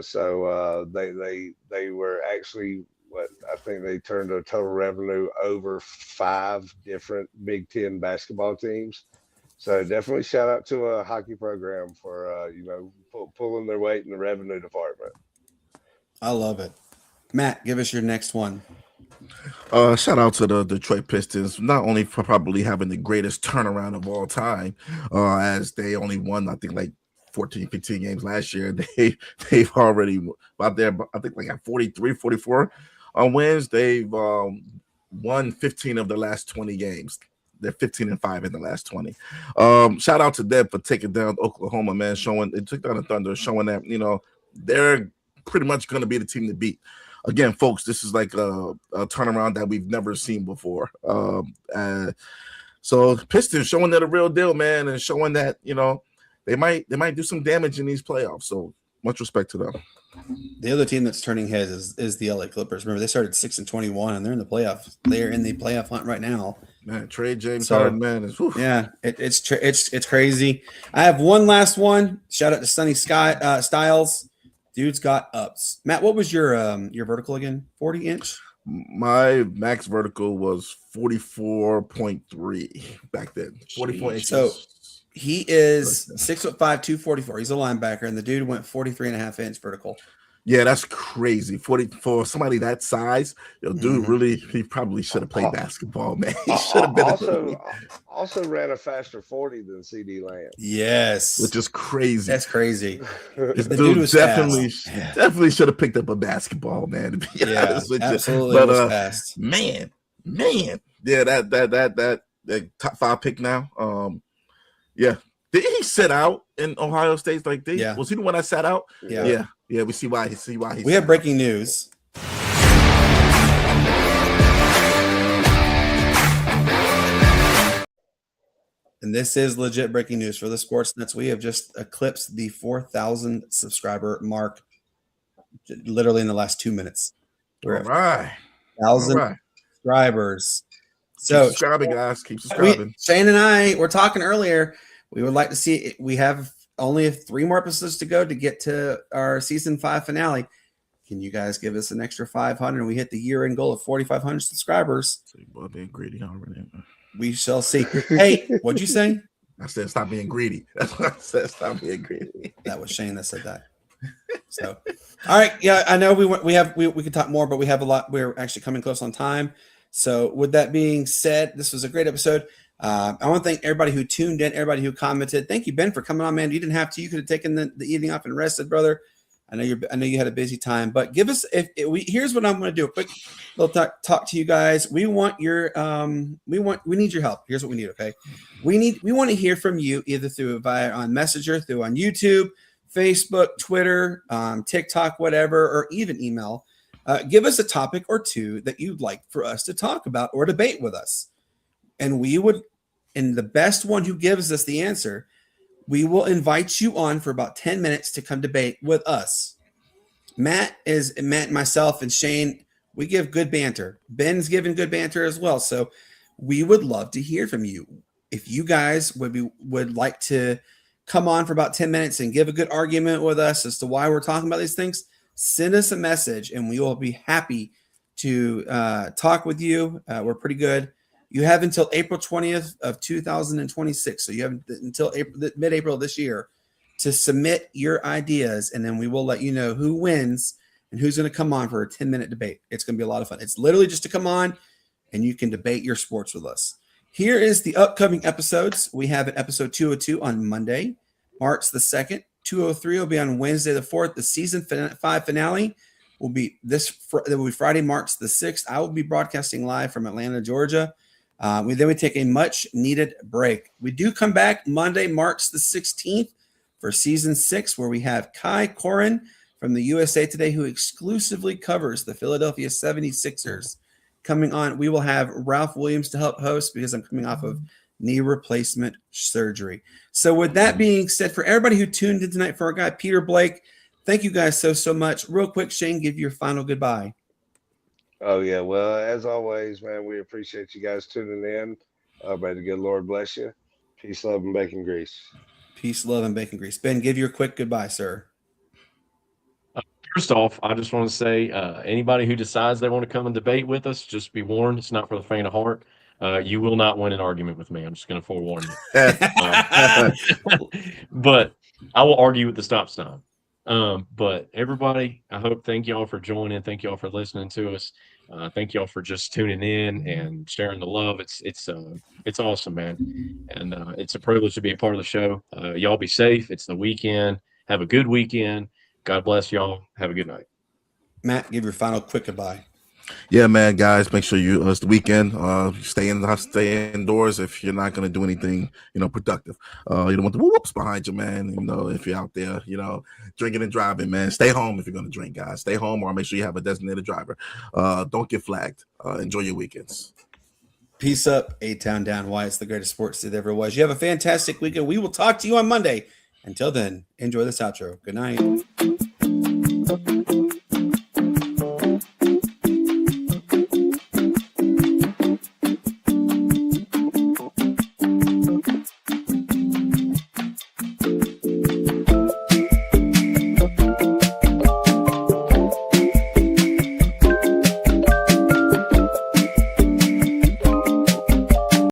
So they were actually I think they turned a total revenue over 5 different Big Ten basketball teams. So definitely shout out to a hockey program for pulling their weight in the revenue department.
I love it. Matt, give us your next one.
Shout out to the Detroit Pistons, not only for probably having the greatest turnaround of all time, as they only won, I think, like 14, 15 games last year. They've already out there, I think, like at 43, 44 wins. They've won 15 of the last 20 games. They're 15-5 in the last 20. Shout out to them for taking down Oklahoma, man. They took down the Thunder, showing that they're pretty much going to be the team to beat. Again, folks, this is like a turnaround that we've never seen before. So Pistons showing that a real deal, man, and showing that, you know, they might do some damage in these playoffs. So much respect to them.
The other team that's turning heads is the LA Clippers. Remember, they started 6-21, and they're in the playoffs. They are in the playoff hunt right now.
Man, trade James Harden, man.
It's crazy. I have one last one. Shout out to Sunny Styles. Dude's got ups. Matt, what was your vertical again? 40 inch?
My max vertical was 44.3 back then. 44 inches.
So he is 6'5", 244. He's a linebacker, and the dude went 43.5-inch vertical.
Yeah, that's crazy. 40 for somebody that size, dude, really, he probably should have played basketball, man. He should have been
also ran a faster 40 than CD Lamb.
Yes,
which is crazy.
That's crazy.
This dude was definitely should have picked up a basketball, man. To be honest with
absolutely.
But
was fast.
Man, yeah, that top 5 pick now. Yeah. Did he sit out in Ohio State? Like, was he the one that sat out?
Yeah.
We see why.
We have breaking news. And this is legit breaking news for the Sportz Nutz. We have just eclipsed the 4,000 subscriber mark, literally in the last 2 minutes.
All right,
1,000 subscribers. So,
keep subscribing, guys. Keep subscribing.
Shane and I were talking earlier. We would like to see. We have only 3 more episodes to go to get to our season 5 finale. Can you guys give us an extra 500 and we hit the year-end goal of 4,500 subscribers?
Boy, being greedy already.
We shall see. Hey, what'd you say?
I said stop being greedy. That's what I said. Stop being greedy.
That was Shane that said that. So, all right, yeah, I know we could talk more, but we have a lot. We're actually coming close on time. So, with that being said, this was a great episode. I want to thank everybody who tuned in, everybody who commented. Thank you, Ben, for coming on, man. You didn't have to. You could have taken the evening off and rested, brother. I know you had a busy time, but give us here's what I'm going to do. A quick little talk to you guys. We want your we need your help. Here's what we need. Okay, we want to hear from you either via on Messenger, through on YouTube, Facebook, Twitter, TikTok, whatever, or even email. Give us a topic or two that you'd like for us to talk about or debate with us, and the best one who gives us the answer, we will invite you on for about 10 minutes to come debate with us. Matt, myself, and Shane, we give good banter. Ben's giving good banter as well. So we would love to hear from you. If you guys would like to come on for about 10 minutes and give a good argument with us as to why we're talking about these things, send us a message and we will be happy to talk with you. We're pretty good. You have until April 20th of 2026. So you have until mid-April of this year to submit your ideas, and then we will let you know who wins and who's going to come on for a 10-minute debate. It's going to be a lot of fun. It's literally just to come on, and you can debate your sports with us. Here is the upcoming episodes. We have an episode 202 on Monday, March the 2nd. 203 will be on Wednesday the 4th. The season 5 finale will be Friday, March the 6th. I will be broadcasting live from Atlanta, Georgia. We take a much needed break. We do come back Monday, March the 16th for season 6, where we have Kai Koren from the USA Today, who exclusively covers the Philadelphia 76ers coming on. We will have Ralph Williams to help host because I'm coming off of knee replacement surgery. So with that being said, for everybody who tuned in tonight, for our guy, Peter Blake, thank you guys so much. Real quick, Shane, give your final goodbye.
Oh, yeah. Well, as always, man, we appreciate you guys tuning in. May the good Lord bless you. Peace, love, and bacon grease.
Peace, love, and bacon grease. Ben, give your quick goodbye, sir.
First off, I just want to say anybody who decides they want to come and debate with us, just be warned, it's not for the faint of heart. You will not win an argument with me. I'm just going to forewarn you. But I will argue with the stop sign. But everybody, thank y'all for joining. Thank y'all for listening to us. Thank y'all for just tuning in and sharing the love. It's awesome, man. And it's a privilege to be a part of the show. Y'all be safe. It's the weekend. Have a good weekend. God bless y'all. Have a good night.
Matt, give your final quick goodbye.
Yeah, man, guys, make sure you it's the weekend. Stay indoors if you're not gonna do anything, productive. You don't want the whoops behind you, man. If you're out there, drinking and driving, man. Stay home if you're gonna drink, guys. Stay home, or make sure you have a designated driver. Don't get flagged. Enjoy your weekends.
Peace up, A-Town down. Why it's the greatest sports that ever was. You have a fantastic weekend. We will talk to you on Monday. Until then, enjoy this outro. Good night.